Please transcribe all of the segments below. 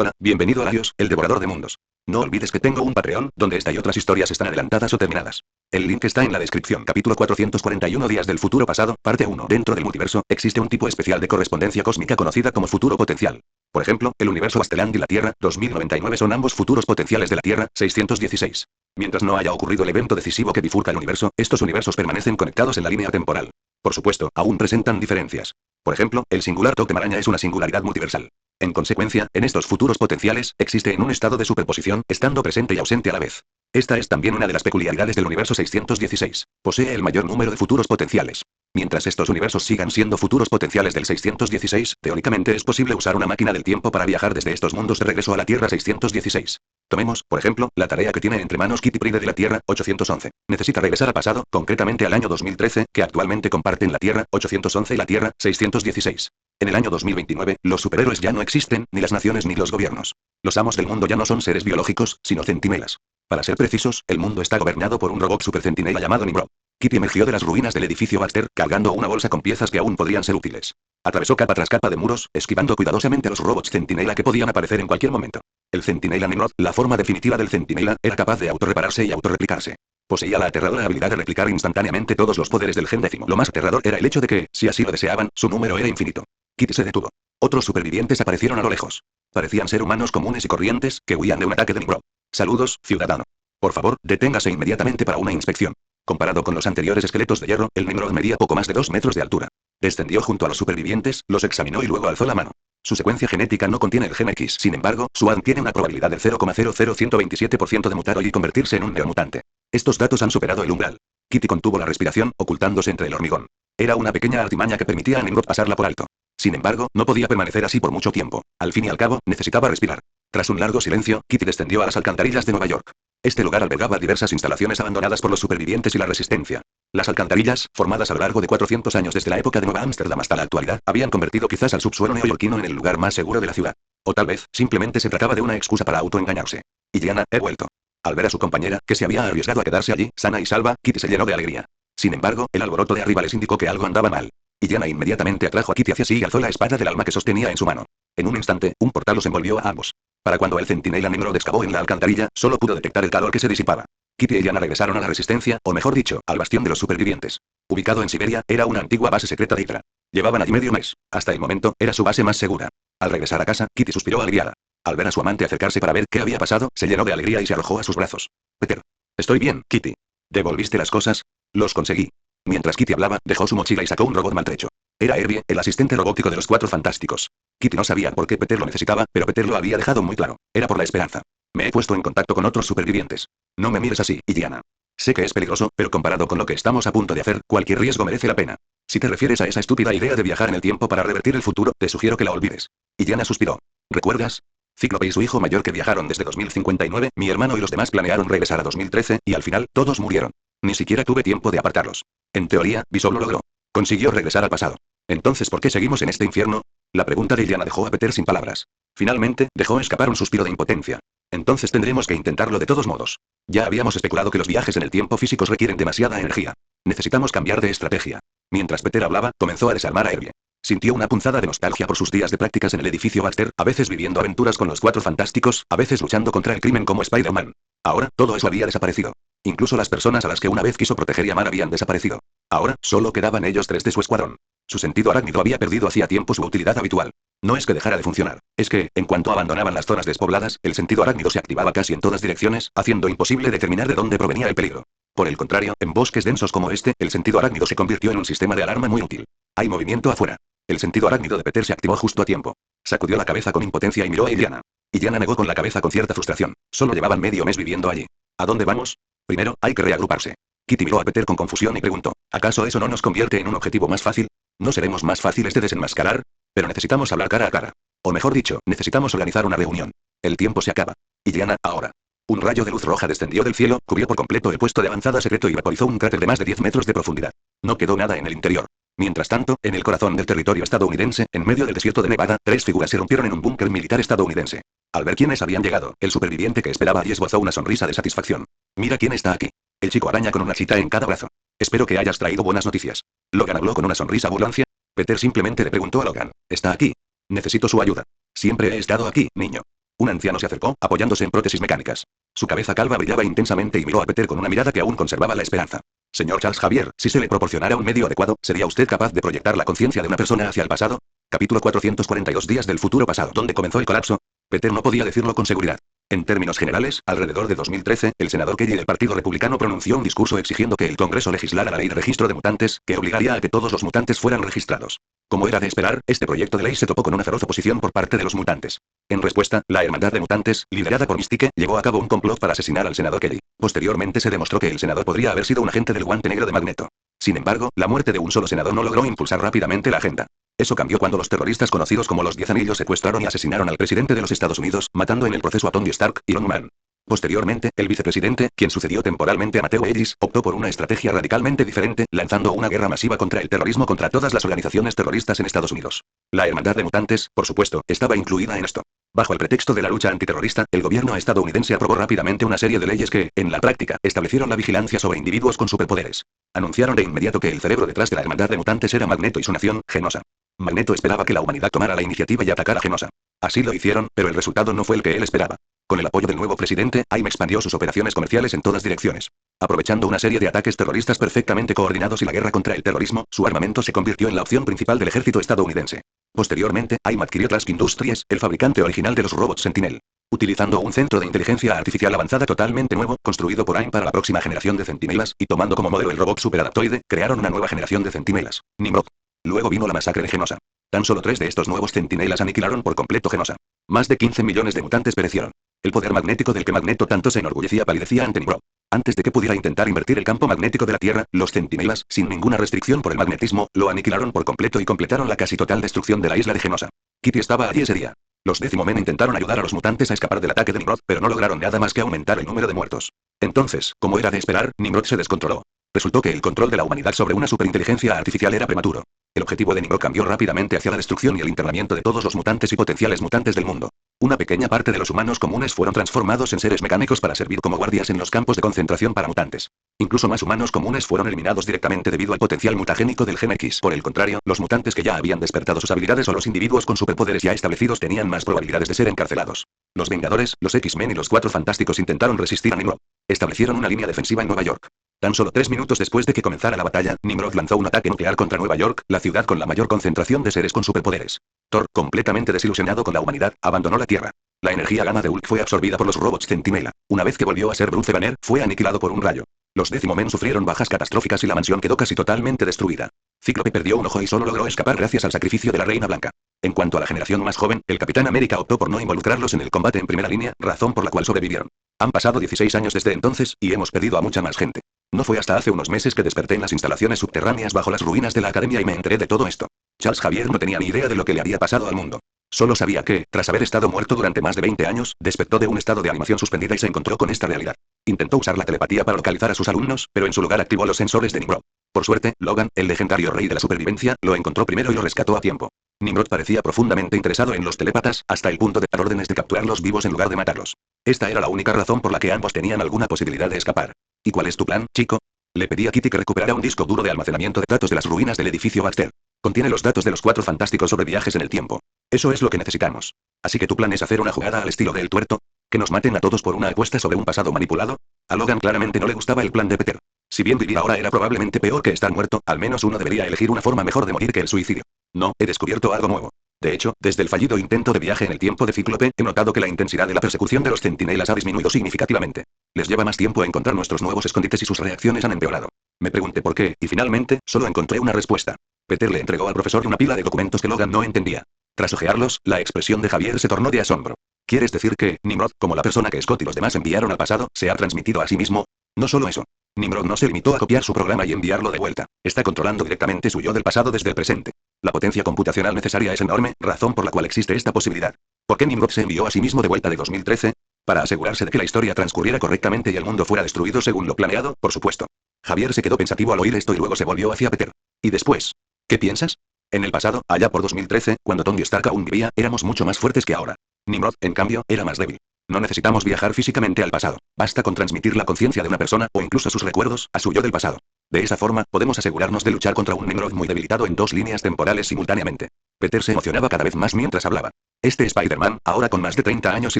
Hola, bienvenido a Larios, el devorador de mundos. No olvides que tengo un Patreon, donde esta y otras historias están adelantadas o terminadas. El link está en la descripción. Capítulo 441 Días del futuro pasado, parte 1. Dentro del multiverso, existe un tipo especial de correspondencia cósmica conocida como futuro potencial. Por ejemplo, el universo Asteland y la Tierra, 2099 son ambos futuros potenciales de la Tierra, 616. Mientras no haya ocurrido el evento decisivo que bifurca el universo, estos universos permanecen conectados en la línea temporal. Por supuesto, aún presentan diferencias. Por ejemplo, el singular toque maraña es una singularidad multiversal. En consecuencia, en estos futuros potenciales, existe en un estado de superposición, estando presente y ausente a la vez. Esta es también una de las peculiaridades del universo 616. Posee el mayor número de futuros potenciales. Mientras estos universos sigan siendo futuros potenciales del 616, teóricamente es posible usar una máquina del tiempo para viajar desde estos mundos de regreso a la Tierra 616. Tomemos, por ejemplo, la tarea que tiene entre manos Kitty Pryde de la Tierra, 811. Necesita regresar al pasado, concretamente al año 2013, que actualmente comparten la Tierra, 811 y la Tierra, 616. En el año 2029, los superhéroes ya no existen, ni las naciones ni los gobiernos. Los amos del mundo ya no son seres biológicos, sino centinelas. Para ser precisos, el mundo está gobernado por un robot supercentinela llamado Nimrod. Kitty emergió de las ruinas del edificio Baxter, cargando una bolsa con piezas que aún podrían ser útiles. Atravesó capa tras capa de muros, esquivando cuidadosamente a los robots centinela que podían aparecer en cualquier momento. El centinela Nimrod, la forma definitiva del centinela, era capaz de autorrepararse y autorreplicarse. Poseía la aterradora habilidad de replicar instantáneamente todos los poderes del gen décimo. Lo más aterrador era el hecho de que, si así lo deseaban, su número era infinito. Kitty se detuvo. Otros supervivientes aparecieron a lo lejos. Parecían ser humanos comunes y corrientes, que huían de un ataque de Nimrod. Saludos, ciudadano. Por favor, deténgase inmediatamente para una inspección. Comparado con los anteriores esqueletos de hierro, el Nimrod medía poco más de 2 metros de altura. Descendió junto a los supervivientes, los examinó y luego alzó la mano. Su secuencia genética no contiene el gen X, sin embargo, su ADN tiene una probabilidad del 0,00127% de mutar y convertirse en un neomutante. Estos datos han superado el umbral. Kitty contuvo la respiración, ocultándose entre el hormigón. Era una pequeña artimaña que permitía a Nimrod pasarla por alto. Sin embargo, no podía permanecer así por mucho tiempo. Al fin y al cabo, necesitaba respirar. Tras un largo silencio, Kitty descendió a las alcantarillas de Nueva York. Este lugar albergaba diversas instalaciones abandonadas por los supervivientes y la resistencia. Las alcantarillas, formadas a lo largo de 400 años desde la época de Nueva Ámsterdam hasta la actualidad, habían convertido quizás al subsuelo neoyorquino en el lugar más seguro de la ciudad. O tal vez, simplemente se trataba de una excusa para autoengañarse. Y Diana, he vuelto. Al ver a su compañera, que se había arriesgado a quedarse allí, sana y salva, Kitty se llenó de alegría. Sin embargo, el alboroto de arriba les indicó que algo andaba mal. Y Diana inmediatamente atrajo a Kitty hacia sí y alzó la espada del alma que sostenía en su mano. En un instante, un portal los envolvió a ambos. Para cuando el centinela Nimrod excavó en la alcantarilla, solo pudo detectar el calor que se disipaba. Kitty y Diana regresaron a la resistencia, o mejor dicho, al bastión de los supervivientes. Ubicado en Siberia, era una antigua base secreta de Hydra. Llevaban allí medio mes. Hasta el momento, era su base más segura. Al regresar a casa, Kitty suspiró aliviada. Al ver a su amante acercarse para ver qué había pasado, se llenó de alegría y se arrojó a sus brazos. Peter. Estoy bien, Kitty. ¿Devolviste las cosas? Los conseguí. Mientras Kitty hablaba, dejó su mochila y sacó un robot maltrecho. Era Herbie, el asistente robótico de los Cuatro Fantásticos. Kitty no sabía por qué Peter lo necesitaba, pero Peter lo había dejado muy claro. Era por la esperanza. Me he puesto en contacto con otros supervivientes. No me mires así, Diana. Sé que es peligroso, pero comparado con lo que estamos a punto de hacer, cualquier riesgo merece la pena. Si te refieres a esa estúpida idea de viajar en el tiempo para revertir el futuro, te sugiero que la olvides. Y Diana suspiró. ¿Recuerdas? Cíclope y su hijo mayor que viajaron desde 2059, mi hermano y los demás planearon regresar a 2013, y al final, todos murieron. Ni siquiera tuve tiempo de apartarlos. En teoría, Bishop lo logró. Consiguió regresar al pasado. Entonces, ¿por qué seguimos en este infierno? La pregunta de Diana dejó a Peter sin palabras. Finalmente, dejó escapar un suspiro de impotencia. Entonces tendremos que intentarlo de todos modos. Ya habíamos especulado que los viajes en el tiempo físicos requieren demasiada energía. Necesitamos cambiar de estrategia. Mientras Peter hablaba, comenzó a desarmar a Herbie. Sintió una punzada de nostalgia por sus días de prácticas en el edificio Baxter, a veces viviendo aventuras con los Cuatro Fantásticos, a veces luchando contra el crimen como Spider-Man. Ahora, todo eso había desaparecido. Incluso las personas a las que una vez quiso proteger y amar habían desaparecido. Ahora, solo quedaban ellos tres de su escuadrón. Su sentido arácnido había perdido hacía tiempo su utilidad habitual. No es que dejara de funcionar, es que, en cuanto abandonaban las zonas despobladas, el sentido arácnido se activaba casi en todas direcciones, haciendo imposible determinar de dónde provenía el peligro. Por el contrario, en bosques densos como este, el sentido arácnido se convirtió en un sistema de alarma muy útil. Hay movimiento afuera. El sentido arácnido de Peter se activó justo a tiempo. Sacudió la cabeza con impotencia y miró a Diana. Y Diana negó con la cabeza con cierta frustración. Solo llevaban medio mes viviendo allí. ¿A dónde vamos? Primero, hay que reagruparse. Kitty miró a Peter con confusión y preguntó, ¿acaso eso no nos convierte en un objetivo más fácil? ¿No seremos más fáciles de desenmascarar? Pero necesitamos hablar cara a cara. O mejor dicho, necesitamos organizar una reunión. El tiempo se acaba. Y Diana, ahora. Un rayo de luz roja descendió del cielo, cubrió por completo el puesto de avanzada secreto y vaporizó un cráter de más de 10 metros de profundidad. No quedó nada en el interior. Mientras tanto, en el corazón del territorio estadounidense, en medio del desierto de Nevada, 3 figuras se rompieron en un búnker militar estadounidense. Al ver quiénes habían llegado, el superviviente que esperaba allí esbozó una sonrisa de satisfacción. Mira quién está aquí. El chico araña con una chita en cada brazo. Espero que hayas traído buenas noticias. Logan habló con una sonrisa burlancia. Peter simplemente le preguntó a Logan, ¿está aquí? Necesito su ayuda. Siempre he estado aquí, niño. Un anciano se acercó, apoyándose en prótesis mecánicas. Su cabeza calva brillaba intensamente y miró a Peter con una mirada que aún conservaba la esperanza. Señor Charles Xavier, si se le proporcionara un medio adecuado, ¿sería usted capaz de proyectar la conciencia de una persona hacia el pasado? Capítulo 442 días del futuro pasado. ¿Dónde comenzó el colapso? Peter no podía decirlo con seguridad. En términos generales, alrededor de 2013, el senador Kelly del Partido Republicano pronunció un discurso exigiendo que el Congreso legislara la ley de registro de mutantes, que obligaría a que todos los mutantes fueran registrados. Como era de esperar, este proyecto de ley se topó con una feroz oposición por parte de los mutantes. En respuesta, la Hermandad de Mutantes, liderada por Mystique, llevó a cabo un complot para asesinar al senador Kelly. Posteriormente se demostró que el senador podría haber sido un agente del guante negro de Magneto. Sin embargo, la muerte de un solo senador no logró impulsar rápidamente la agenda. Eso cambió cuando los terroristas conocidos como los 10 Anillos secuestraron y asesinaron al presidente de los Estados Unidos, matando en el proceso a Tony Stark, Iron Man. Posteriormente, el vicepresidente, quien sucedió temporalmente a Mateo Ellis, optó por una estrategia radicalmente diferente, lanzando una guerra masiva contra el terrorismo contra todas las organizaciones terroristas en Estados Unidos. La Hermandad de Mutantes, por supuesto, estaba incluida en esto. Bajo el pretexto de la lucha antiterrorista, el gobierno estadounidense aprobó rápidamente una serie de leyes que, en la práctica, establecieron la vigilancia sobre individuos con superpoderes. Anunciaron de inmediato que el cerebro detrás de la Hermandad de Mutantes era Magneto y su nación, Genosha. Magneto esperaba que la humanidad tomara la iniciativa y atacara a Genosha. Así lo hicieron, pero el resultado no fue el que él esperaba. Con el apoyo del nuevo presidente, AIM expandió sus operaciones comerciales en todas direcciones. Aprovechando una serie de ataques terroristas perfectamente coordinados y la guerra contra el terrorismo, su armamento se convirtió en la opción principal del ejército estadounidense. Posteriormente, AIM adquirió Trask Industries, el fabricante original de los robots Sentinel. Utilizando un centro de inteligencia artificial avanzada totalmente nuevo, construido por AIM para la próxima generación de centinelas, y tomando como modelo el robot superadaptoide, crearon una nueva generación de centinelas, Nimrod. Luego vino la masacre de Genosha. Tan solo 3 de estos nuevos centinelas aniquilaron por completo Genosha. Más de 15 millones de mutantes perecieron. El poder magnético del que Magneto tanto se enorgullecía palidecía ante Nimrod. Antes de que pudiera intentar invertir el campo magnético de la Tierra, los centinelas, sin ninguna restricción por el magnetismo, lo aniquilaron por completo y completaron la casi total destrucción de la isla de Genosha. Kitty estaba allí ese día. Los Decimomen intentaron ayudar a los mutantes a escapar del ataque de Nimrod, pero no lograron nada más que aumentar el número de muertos. Entonces, como era de esperar, Nimrod se descontroló. Resultó que el control de la humanidad sobre una superinteligencia artificial era prematuro. El objetivo de Nimrod cambió rápidamente hacia la destrucción y el internamiento de todos los mutantes y potenciales mutantes del mundo. Una pequeña parte de los humanos comunes fueron transformados en seres mecánicos para servir como guardias en los campos de concentración para mutantes. Incluso más humanos comunes fueron eliminados directamente debido al potencial mutagénico del gen X. Por el contrario, los mutantes que ya habían despertado sus habilidades o los individuos con superpoderes ya establecidos tenían más probabilidades de ser encarcelados. Los Vengadores, los X-Men y los Cuatro Fantásticos intentaron resistir a Nimrod. Establecieron una línea defensiva en Nueva York. Tan solo 3 minutos después de que comenzara la batalla, Nimrod lanzó un ataque nuclear contra Nueva York, la ciudad con la mayor concentración de seres con superpoderes. Thor, completamente desilusionado con la humanidad, abandonó la Tierra. La energía gamma de Hulk fue absorbida por los robots Centinela. Una vez que volvió a ser Bruce Banner, fue aniquilado por un rayo. Los Decimomen sufrieron bajas catastróficas y la mansión quedó casi totalmente destruida. Cíclope perdió un ojo y solo logró escapar gracias al sacrificio de la Reina Blanca. En cuanto a la generación más joven, el Capitán América optó por no involucrarlos en el combate en primera línea, razón por la cual sobrevivieron. Han pasado 16 años desde entonces, y hemos perdido a mucha más gente. No fue hasta hace unos meses que desperté en las instalaciones subterráneas bajo las ruinas de la academia y me enteré de todo esto. Charles Xavier no tenía ni idea de lo que le había pasado al mundo. Solo sabía que, tras haber estado muerto durante más de 20 años, despertó de un estado de animación suspendida y se encontró con esta realidad. Intentó usar la telepatía para localizar a sus alumnos, pero en su lugar activó los sensores de Nimrod. Por suerte, Logan, el legendario rey de la supervivencia, lo encontró primero y lo rescató a tiempo. Nimrod parecía profundamente interesado en los telépatas, hasta el punto de dar órdenes de capturarlos vivos en lugar de matarlos. Esta era la única razón por la que ambos tenían alguna posibilidad de escapar. ¿Y cuál es tu plan, chico? Le pedí a Kitty que recuperara un disco duro de almacenamiento de datos de las ruinas del edificio Baxter. Contiene los datos de los Cuatro Fantásticos sobre viajes en el tiempo. Eso es lo que necesitamos. Así que tu plan es hacer una jugada al estilo de El Tuerto. ¿Que nos maten a todos por una apuesta sobre un pasado manipulado? A Logan claramente no le gustaba el plan de Peter. Si bien vivir ahora era probablemente peor que estar muerto, al menos uno debería elegir una forma mejor de morir que el suicidio. No, he descubierto algo nuevo. De hecho, desde el fallido intento de viaje en el tiempo de Cíclope, he notado que la intensidad de la persecución de los centinelas ha disminuido significativamente. Les lleva más tiempo encontrar nuestros nuevos escondites y sus reacciones han empeorado. Me pregunté por qué, y finalmente, solo encontré una respuesta. Peter le entregó al profesor una pila de documentos que Logan no entendía. Tras hojearlos, la expresión de Javier se tornó de asombro. ¿Quieres decir que, Nimrod, como la persona que Scott y los demás enviaron al pasado, se ha transmitido a sí mismo? No solo eso. Nimrod no se limitó a copiar su programa y enviarlo de vuelta. Está controlando directamente su yo del pasado desde el presente. La potencia computacional necesaria es enorme, razón por la cual existe esta posibilidad. ¿Por qué Nimrod se envió a sí mismo de vuelta de 2013? Para asegurarse de que la historia transcurriera correctamente y el mundo fuera destruido según lo planeado, por supuesto. Javier se quedó pensativo al oír esto y luego se volvió hacia Peter. ¿Y después? ¿Qué piensas? En el pasado, allá por 2013, cuando Tony Stark aún vivía, éramos mucho más fuertes que ahora. Nimrod, en cambio, era más débil. No necesitamos viajar físicamente al pasado. Basta con transmitir la conciencia de una persona, o incluso sus recuerdos, a su yo del pasado. De esa forma, podemos asegurarnos de luchar contra un Nimrod muy debilitado en 2 líneas temporales simultáneamente. Peter se emocionaba cada vez más mientras hablaba. Este Spider-Man, ahora con más de 30 años y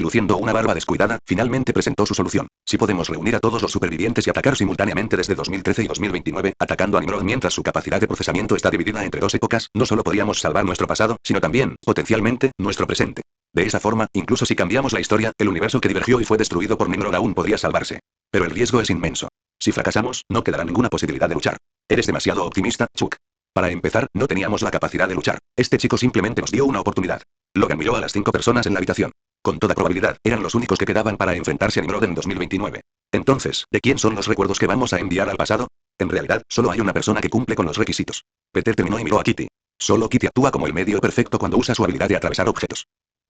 luciendo una barba descuidada, finalmente presentó su solución. Si podemos reunir a todos los supervivientes y atacar simultáneamente desde 2013 y 2029, atacando a Nimrod mientras su capacidad de procesamiento está dividida entre dos épocas, no solo podríamos salvar nuestro pasado, sino también, potencialmente, nuestro presente. De esa forma, incluso si cambiamos la historia, el universo que divergió y fue destruido por Nimrod aún podría salvarse. Pero el riesgo es inmenso. Si fracasamos, no quedará ninguna posibilidad de luchar. Eres demasiado optimista, Chuck. Para empezar, no teníamos la capacidad de luchar. Este chico simplemente nos dio una oportunidad. Logan miró a las 5 personas en la habitación. Con toda probabilidad, eran los únicos que quedaban para enfrentarse a Nimrod en 2029. Entonces, ¿de quién son los recuerdos que vamos a enviar al pasado? En realidad, solo hay una persona que cumple con los requisitos. Peter terminó y miró a Kitty. Solo Kitty actúa como el medio perfecto cuando usa su habilidad de atravesar objetos.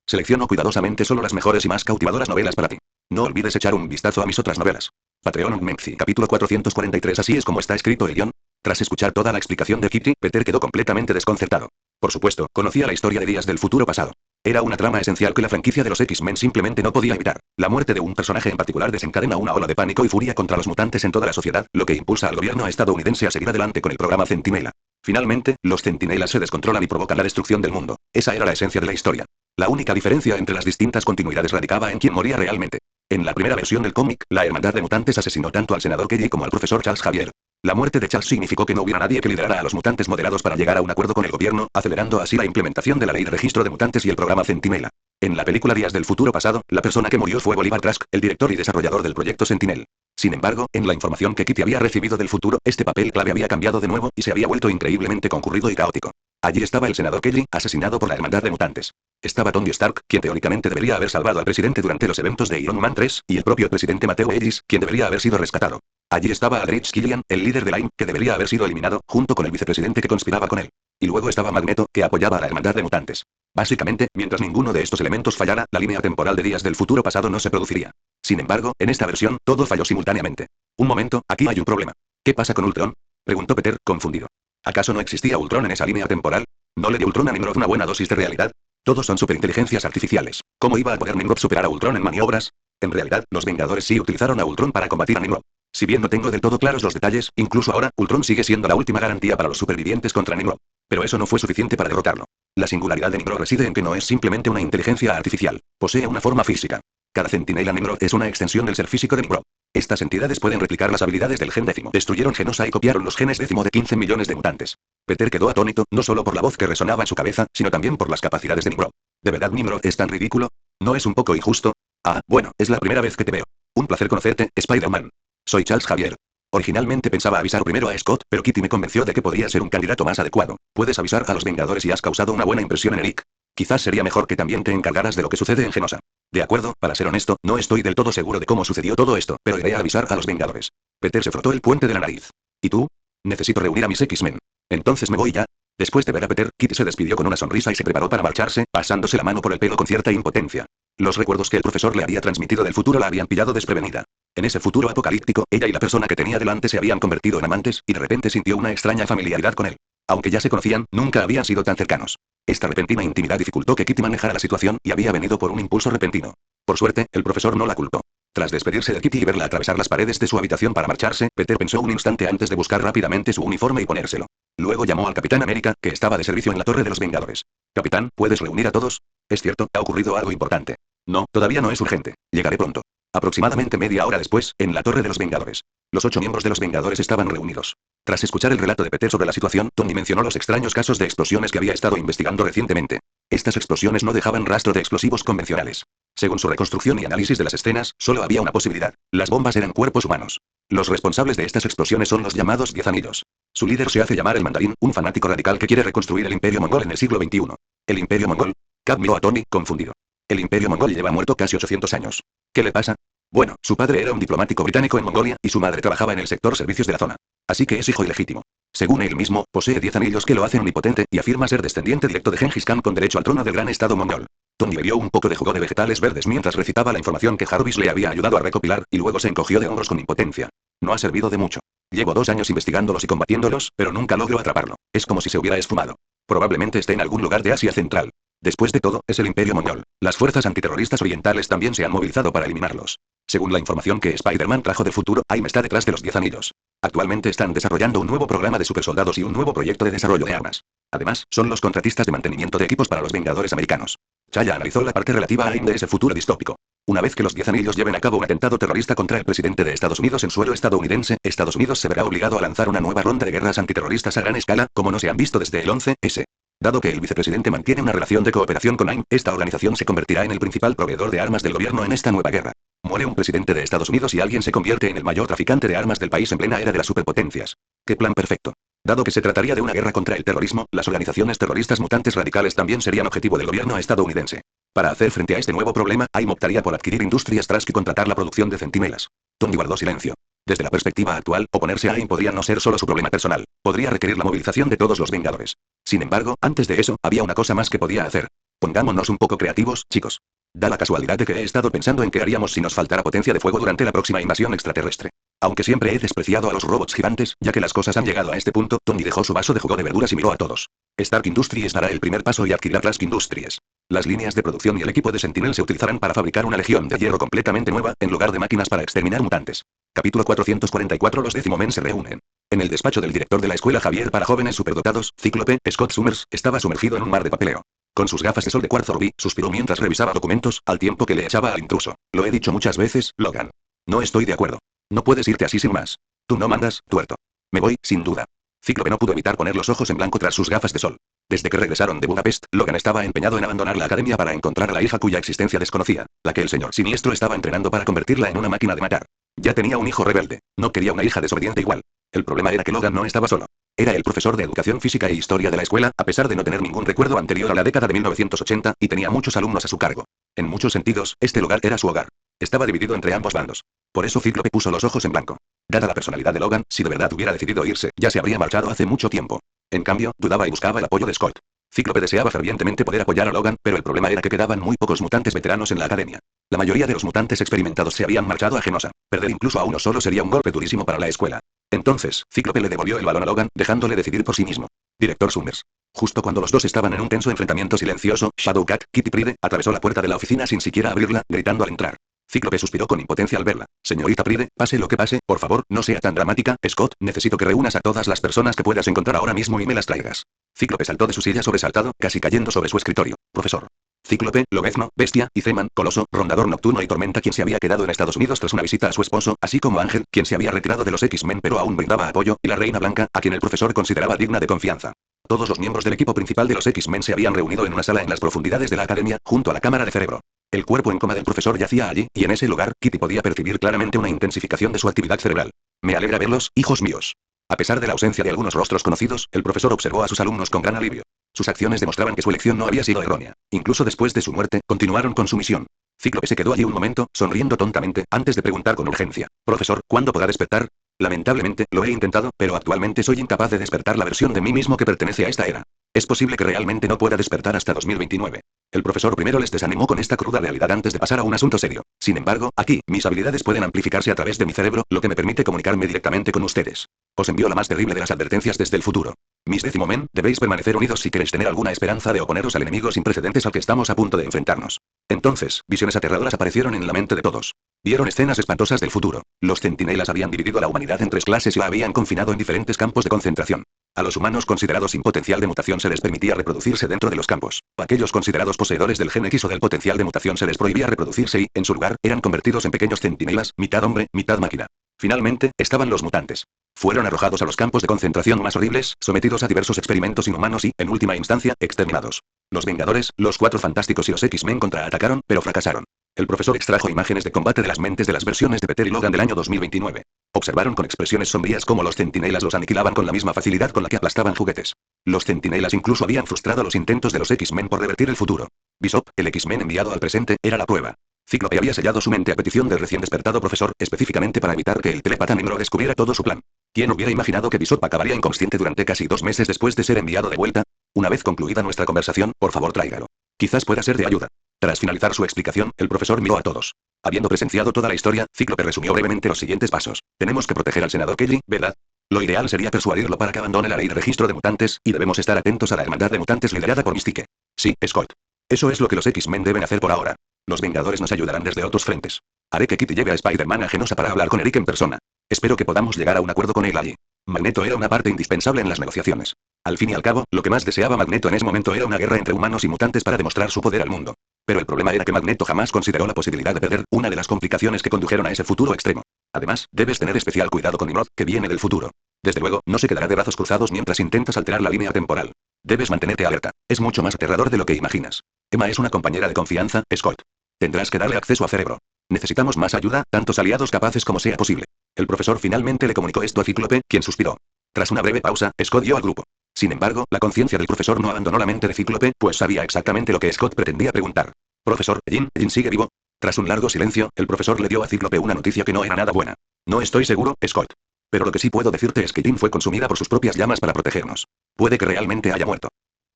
Selecciono cuidadosamente solo las mejores y más cautivadoras novelas para ti. No olvides echar un vistazo a mis otras novelas. Patreon Menzi, capítulo 443. Así es como está escrito el guión. Tras escuchar toda la explicación de Kitty, Peter quedó completamente desconcertado. Por supuesto, conocía la historia de Días del Futuro Pasado. Era una trama esencial que la franquicia de los X-Men simplemente no podía evitar. La muerte de un personaje en particular desencadena una ola de pánico y furia contra los mutantes en toda la sociedad, lo que impulsa al gobierno estadounidense a seguir adelante con el programa Centinela. Finalmente, los Centinelas se descontrolan y provocan la destrucción del mundo. Esa era la esencia de la historia. La única diferencia entre las distintas continuidades radicaba en quién moría realmente. En la primera versión del cómic, la Hermandad de Mutantes asesinó tanto al senador Kelly como al profesor Charles Xavier. La muerte de Charles significó que no hubiera nadie que liderara a los mutantes moderados para llegar a un acuerdo con el gobierno, acelerando así la implementación de la ley de registro de mutantes y el programa Centinela. En la película Días del Futuro Pasado, la persona que murió fue Bolivar Trask, el director y desarrollador del proyecto Sentinel. Sin embargo, en la información que Kitty había recibido del futuro, este papel clave había cambiado de nuevo, y se había vuelto increíblemente concurrido y caótico. Allí estaba el senador Kelly, asesinado por la Hermandad de Mutantes. Estaba Tony Stark, quien teóricamente debería haber salvado al presidente durante los eventos de Iron Man 3, y el propio presidente Mateo Ellis, quien debería haber sido rescatado. Allí estaba Aldrich Killian, el líder de Lyme, que debería haber sido eliminado, junto con el vicepresidente que conspiraba con él. Y luego estaba Magneto, que apoyaba a la Hermandad de Mutantes. Básicamente, mientras ninguno de estos elementos fallara, la línea temporal de Días del Futuro Pasado no se produciría. Sin embargo, en esta versión, todo falló simultáneamente. Un momento, aquí hay un problema. ¿Qué pasa con Ultron? Preguntó Peter, confundido. ¿Acaso no existía Ultron en esa línea temporal? ¿No le dio Ultron a Nimrod una buena dosis de realidad? Todos son superinteligencias artificiales. ¿Cómo iba a poder Nimrod superar a Ultron en maniobras? En realidad, los Vengadores sí utilizaron a Ultron para combatir a Nimrod. Si bien no tengo del todo claros los detalles, incluso ahora, Ultron sigue siendo la última garantía para los supervivientes contra Nimrod. Pero eso no fue suficiente para derrotarlo. La singularidad de Nimrod reside en que no es simplemente una inteligencia artificial. Posee una forma física. Cada centinela Nimrod es una extensión del ser físico de Nimrod. Estas entidades pueden replicar las habilidades del gen décimo. Destruyeron Genosa y copiaron los genes décimo de 15 millones de mutantes. Peter quedó atónito, no solo por la voz que resonaba en su cabeza, sino también por las capacidades de Nimrod. ¿De verdad Nimrod es tan ridículo? ¿No es un poco injusto? Ah, bueno, es la primera vez que te veo. Un placer conocerte, Spider-Man. Soy Charles Xavier. Originalmente pensaba avisar primero a Scott, pero Kitty me convenció de que podría ser un candidato más adecuado. Puedes avisar a los Vengadores y has causado una buena impresión en Eric. Quizás sería mejor que también te encargaras de lo que sucede en Genosa. De acuerdo, para ser honesto, no estoy del todo seguro de cómo sucedió todo esto, pero iré a avisar a los Vengadores. Peter se frotó el puente de la nariz. ¿Y tú? Necesito reunir a mis X-Men. Entonces me voy ya. Después de ver a Peter, Kitty se despidió con una sonrisa y se preparó para marcharse, pasándose la mano por el pelo con cierta impotencia. Los recuerdos que el profesor le había transmitido del futuro la habían pillado desprevenida. En ese futuro apocalíptico, ella y la persona que tenía delante se habían convertido en amantes, y de repente sintió una extraña familiaridad con él. Aunque ya se conocían, nunca habían sido tan cercanos. Esta repentina intimidad dificultó que Kitty manejara la situación, y había venido por un impulso repentino. Por suerte, el profesor no la culpó. Tras despedirse de Kitty y verla atravesar las paredes de su habitación para marcharse, Peter pensó un instante antes de buscar rápidamente su uniforme y ponérselo. Luego llamó al Capitán América, que estaba de servicio en la Torre de los Vengadores. Capitán, ¿puedes reunir a todos? Es cierto, ha ocurrido algo importante. No, todavía no es urgente. Llegaré pronto. Aproximadamente media hora después, en la Torre de los Vengadores. Los 8 miembros de los Vengadores estaban reunidos. Tras escuchar el relato de Peter sobre la situación, Tony mencionó los extraños casos de explosiones que había estado investigando recientemente. Estas explosiones no dejaban rastro de explosivos convencionales. Según su reconstrucción y análisis de las escenas, solo había una posibilidad. Las bombas eran cuerpos humanos. Los responsables de estas explosiones son los llamados 10 anillos. Su líder se hace llamar el Mandarín, un fanático radical que quiere reconstruir el Imperio Mongol en el siglo XXI. ¿El Imperio Mongol? Cap miró a Tony, confundido. El Imperio Mongol lleva muerto casi 800 años. ¿Qué le pasa? Bueno, su padre era un diplomático británico en Mongolia, y su madre trabajaba en el sector servicios de la zona. Así que es hijo ilegítimo. Según él mismo, posee 10 anillos que lo hacen omnipotente, y afirma ser descendiente directo de Gengis Khan con derecho al trono del gran estado mongol. Tony bebió un poco de jugo de vegetales verdes mientras recitaba la información que Jarvis le había ayudado a recopilar, y luego se encogió de hombros con impotencia. No ha servido de mucho. Llevo 2 años investigándolos y combatiéndolos, pero nunca logro atraparlo. Es como si se hubiera esfumado. Probablemente esté en algún lugar de Asia Central. Después de todo, es el Imperio Mongol. Las fuerzas antiterroristas orientales también se han movilizado para eliminarlos. Según la información que Spider-Man trajo del futuro, AIM está detrás de los 10 anillos. Actualmente están desarrollando un nuevo programa de supersoldados y un nuevo proyecto de desarrollo de armas. Además, son los contratistas de mantenimiento de equipos para los Vengadores americanos. Chaya analizó la parte relativa a AIM de ese futuro distópico. Una vez que los 10 anillos lleven a cabo un atentado terrorista contra el presidente de Estados Unidos en suelo estadounidense, Estados Unidos se verá obligado a lanzar una nueva ronda de guerras antiterroristas a gran escala, como no se han visto desde el 11S. Dado que el vicepresidente mantiene una relación de cooperación con AIM, esta organización se convertirá en el principal proveedor de armas del gobierno en esta nueva guerra. Muere un presidente de Estados Unidos y alguien se convierte en el mayor traficante de armas del país en plena era de las superpotencias. ¡Qué plan perfecto! Dado que se trataría de una guerra contra el terrorismo, las organizaciones terroristas mutantes radicales también serían objetivo del gobierno estadounidense. Para hacer frente a este nuevo problema, AIM optaría por adquirir Industrias Trask y contratar la producción de centinelas. Tony guardó silencio. Desde la perspectiva actual, oponerse a AIM podría no ser solo su problema personal. Podría requerir la movilización de todos los Vengadores. Sin embargo, antes de eso, había una cosa más que podía hacer. Pongámonos un poco creativos, chicos. Da la casualidad de que he estado pensando en qué haríamos si nos faltara potencia de fuego durante la próxima invasión extraterrestre. Aunque siempre he despreciado a los robots gigantes, ya que las cosas han llegado a este punto, Tony dejó su vaso de jugo de verduras y miró a todos. Stark Industries dará el primer paso y adquirirá Trask Industries. Las líneas de producción y el equipo de Sentinel se utilizarán para fabricar una legión de hierro completamente nueva, en lugar de máquinas para exterminar mutantes. Capítulo 444. Los Décimo Men se reúnen. En el despacho del director de la escuela Javier para jóvenes superdotados, Cíclope, Scott Summers, estaba sumergido en un mar de papeleo. Con sus gafas de sol de cuarzo rubí, suspiró mientras revisaba documentos, al tiempo que le echaba al intruso. Lo he dicho muchas veces, Logan. No estoy de acuerdo. No puedes irte así sin más. Tú no mandas, tuerto. Me voy, sin duda. Cíclope no pudo evitar poner los ojos en blanco tras sus gafas de sol. Desde que regresaron de Budapest, Logan estaba empeñado en abandonar la academia para encontrar a la hija cuya existencia desconocía, la que el señor Siniestro estaba entrenando para convertirla en una máquina de matar. Ya tenía un hijo rebelde. No quería una hija desobediente igual. El problema era que Logan no estaba solo. Era el profesor de educación física e historia de la escuela, a pesar de no tener ningún recuerdo anterior a la década de 1980, y tenía muchos alumnos a su cargo. En muchos sentidos, este lugar era su hogar. Estaba dividido entre ambos bandos. Por eso Cíclope puso los ojos en blanco. Dada la personalidad de Logan, si de verdad hubiera decidido irse, ya se habría marchado hace mucho tiempo. En cambio, dudaba y buscaba el apoyo de Scott. Cíclope deseaba fervientemente poder apoyar a Logan, pero el problema era que quedaban muy pocos mutantes veteranos en la academia. La mayoría de los mutantes experimentados se habían marchado a Genosa. Perder incluso a uno solo sería un golpe durísimo para la escuela. Entonces, Cíclope le devolvió el balón a Logan, dejándole decidir por sí mismo. Director Summers. Justo cuando los dos estaban en un tenso enfrentamiento silencioso, Shadowcat, Kitty Pryde, atravesó la puerta de la oficina sin siquiera abrirla, gritando al entrar. Cíclope suspiró con impotencia al verla. Señorita Pryde, pase lo que pase, por favor, no sea tan dramática. Scott, necesito que reúnas a todas las personas que puedas encontrar ahora mismo y me las traigas. Cíclope saltó de su silla sobresaltado, casi cayendo sobre su escritorio. Profesor. Cíclope, Lobezno, Bestia, y Zeman, Coloso, Rondador Nocturno y Tormenta, quien se había quedado en Estados Unidos tras una visita a su esposo, así como Ángel, quien se había retirado de los X-Men pero aún brindaba apoyo, y la Reina Blanca, a quien el profesor consideraba digna de confianza. Todos los miembros del equipo principal de los X-Men se habían reunido en una sala en las profundidades de la academia, junto a la cámara de cerebro. El cuerpo en coma del profesor yacía allí, y en ese lugar, Kitty podía percibir claramente una intensificación de su actividad cerebral. Me alegra verlos, hijos míos. A pesar de la ausencia de algunos rostros conocidos, el profesor observó a sus alumnos con gran alivio. Sus acciones demostraban que su elección no había sido errónea. Incluso después de su muerte, continuaron con su misión. Cíclope se quedó allí un momento, sonriendo tontamente, antes de preguntar con urgencia. Profesor, ¿cuándo podrá despertar? Lamentablemente, lo he intentado, pero actualmente soy incapaz de despertar la versión de mí mismo que pertenece a esta era. Es posible que realmente no pueda despertar hasta 2029. El profesor primero les desanimó con esta cruda realidad antes de pasar a un asunto serio. Sin embargo, aquí, mis habilidades pueden amplificarse a través de mi cerebro, lo que me permite comunicarme directamente con ustedes. Os envío la más terrible de las advertencias desde el futuro. Mis Décimo Men, debéis permanecer unidos si queréis tener alguna esperanza de oponeros al enemigo sin precedentes al que estamos a punto de enfrentarnos. Entonces, visiones aterradoras aparecieron en la mente de todos. Vieron escenas espantosas del futuro. Los centinelas habían dividido a la humanidad en tres clases y la habían confinado en diferentes campos de concentración. A los humanos considerados sin potencial de mutación se les permitía reproducirse dentro de los campos. A aquellos considerados poseedores del gen X o del potencial de mutación se les prohibía reproducirse y, en su lugar, eran convertidos en pequeños centinelas, mitad hombre, mitad máquina. Finalmente, estaban los mutantes. Fueron arrojados a los campos de concentración más horribles, sometidos a diversos experimentos inhumanos y, en última instancia, exterminados. Los Vengadores, los Cuatro Fantásticos y los X-Men contraatacaron, pero fracasaron. El profesor extrajo imágenes de combate de las mentes de las versiones de Peter y Logan del año 2029. Observaron con expresiones sombrías cómo los centinelas los aniquilaban con la misma facilidad con la que aplastaban juguetes. Los centinelas incluso habían frustrado los intentos de los X-Men por revertir el futuro. Bishop, el X-Men enviado al presente, era la prueba. Cíclope había sellado su mente a petición del recién despertado profesor, específicamente para evitar que el telepata negro descubriera todo su plan. ¿Quién hubiera imaginado que Bishop acabaría inconsciente durante casi 2 meses después de ser enviado de vuelta? Una vez concluida nuestra conversación, por favor tráigalo. Quizás pueda ser de ayuda. Tras finalizar su explicación, el profesor miró a todos. Habiendo presenciado toda la historia, Cíclope resumió brevemente los siguientes pasos. Tenemos que proteger al senador Kelly, ¿verdad? Lo ideal sería persuadirlo para que abandone la ley de registro de mutantes, y debemos estar atentos a la hermandad de mutantes liderada por Mystique. Sí, Scott. Eso es lo que los X-Men deben hacer por ahora. Los Vengadores nos ayudarán desde otros frentes. Haré que Kitty lleve a Spider-Man a Genosha para hablar con Eric en persona. Espero que podamos llegar a un acuerdo con él allí. Magneto era una parte indispensable en las negociaciones. Al fin y al cabo, lo que más deseaba Magneto en ese momento era una guerra entre humanos y mutantes para demostrar su poder al mundo. Pero el problema era que Magneto jamás consideró la posibilidad de perder, una de las complicaciones que condujeron a ese futuro extremo. Además, debes tener especial cuidado con Nimrod, que viene del futuro. Desde luego, no se quedará de brazos cruzados mientras intentas alterar la línea temporal. Debes mantenerte alerta. Es mucho más aterrador de lo que imaginas. Emma es una compañera de confianza, Scott. Tendrás que darle acceso a Cerebro. Necesitamos más ayuda, tantos aliados capaces como sea posible. El profesor finalmente le comunicó esto a Cíclope, quien suspiró. Tras una breve pausa, Scott dio al grupo. Sin embargo, la conciencia del profesor no abandonó la mente de Cíclope, pues sabía exactamente lo que Scott pretendía preguntar. Profesor, Jean sigue vivo. Tras un largo silencio, el profesor le dio a Cíclope una noticia que no era nada buena. No estoy seguro, Scott. Pero lo que sí puedo decirte es que Jean fue consumida por sus propias llamas para protegernos. Puede que realmente haya muerto.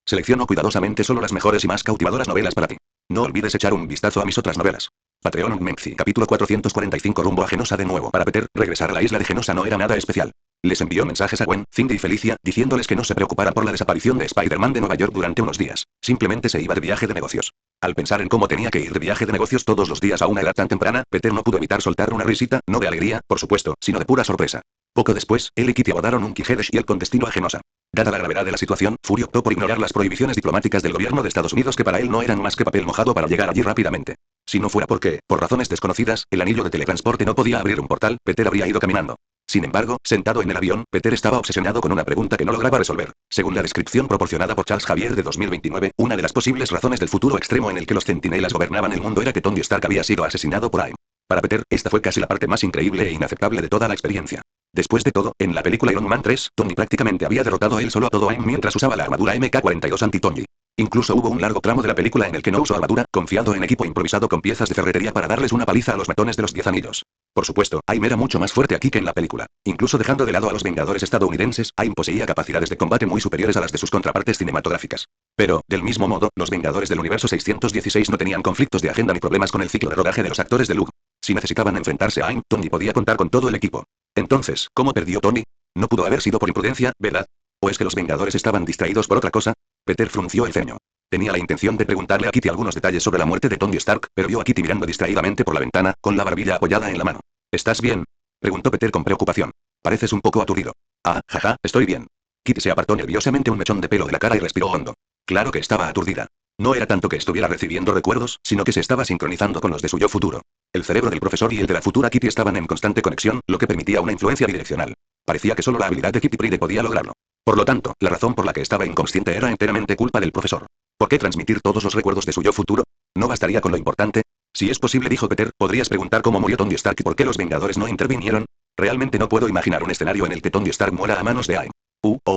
Selecciono cuidadosamente solo las mejores y más cautivadoras novelas para ti. No olvides echar un vistazo a mis otras novelas. Patreon Menzi, capítulo 445 rumbo a Genosha de nuevo. Para Peter, regresar a la isla de Genosha no era nada especial. Les envió mensajes a Gwen, Cindy y Felicia, diciéndoles que no se preocuparan por la desaparición de Spider-Man de Nueva York durante unos días. Simplemente se iba de viaje de negocios. Al pensar en cómo tenía que ir de viaje de negocios todos los días a una edad tan temprana, Peter no pudo evitar soltar una risita, no de alegría, por supuesto, sino de pura sorpresa. Poco después, él y Kitty abordaron un Kije de Shield con destino a Genosha. Dada la gravedad de la situación, Fury optó por ignorar las prohibiciones diplomáticas del gobierno de Estados Unidos que para él no eran más que papel mojado para llegar allí rápidamente. Si no fuera porque, por razones desconocidas, el anillo de teletransporte no podía abrir un portal, Peter habría ido caminando. Sin embargo, sentado en el avión, Peter estaba obsesionado con una pregunta que no lograba resolver. Según la descripción proporcionada por Charles Xavier de 2029, una de las posibles razones del futuro extremo en el que los centinelas gobernaban el mundo era que Tony Stark había sido asesinado por AIM. Para Peter, esta fue casi la parte más increíble e inaceptable de toda la experiencia. Después de todo, en la película Iron Man 3, Tony prácticamente había derrotado él solo a todo AIM mientras usaba la armadura MK-42 anti-Tony. Incluso hubo un largo tramo de la película en el que no usó armadura, confiado en equipo improvisado con piezas de ferretería para darles una paliza a los matones de los 10 anillos. Por supuesto, AIM era mucho más fuerte aquí que en la película. Incluso dejando de lado a los Vengadores estadounidenses, AIM poseía capacidades de combate muy superiores a las de sus contrapartes cinematográficas. Pero, del mismo modo, los Vengadores del Universo 616 no tenían conflictos de agenda ni problemas con el ciclo de rodaje de los actores de Luke. Si necesitaban enfrentarse a AIM, Tony podía contar con todo el equipo. Entonces, ¿cómo perdió Tony? No pudo haber sido por imprudencia, ¿verdad? ¿O es que los Vengadores estaban distraídos por otra cosa? Peter frunció el ceño. Tenía la intención de preguntarle a Kitty algunos detalles sobre la muerte de Tony Stark, pero vio a Kitty mirando distraídamente por la ventana, con la barbilla apoyada en la mano. ¿Estás bien?, preguntó Peter con preocupación. Pareces un poco aturdido. Ah, jaja, estoy bien. Kitty se apartó nerviosamente un mechón de pelo de la cara y respiró hondo. Claro que estaba aturdida. No era tanto que estuviera recibiendo recuerdos, sino que se estaba sincronizando con los de su yo futuro. El cerebro del profesor y el de la futura Kitty estaban en constante conexión, lo que permitía una influencia bidireccional. Parecía que solo la habilidad de Kitty Pryde podía lograrlo. Por lo tanto, la razón por la que estaba inconsciente era enteramente culpa del profesor. ¿Por qué transmitir todos los recuerdos de su yo futuro? ¿No bastaría con lo importante? Si es posible, dijo Peter, ¿podrías preguntar cómo murió Tony Stark y por qué los Vengadores no intervinieron? Realmente no puedo imaginar un escenario en el que Tony Stark muera a manos de AIM.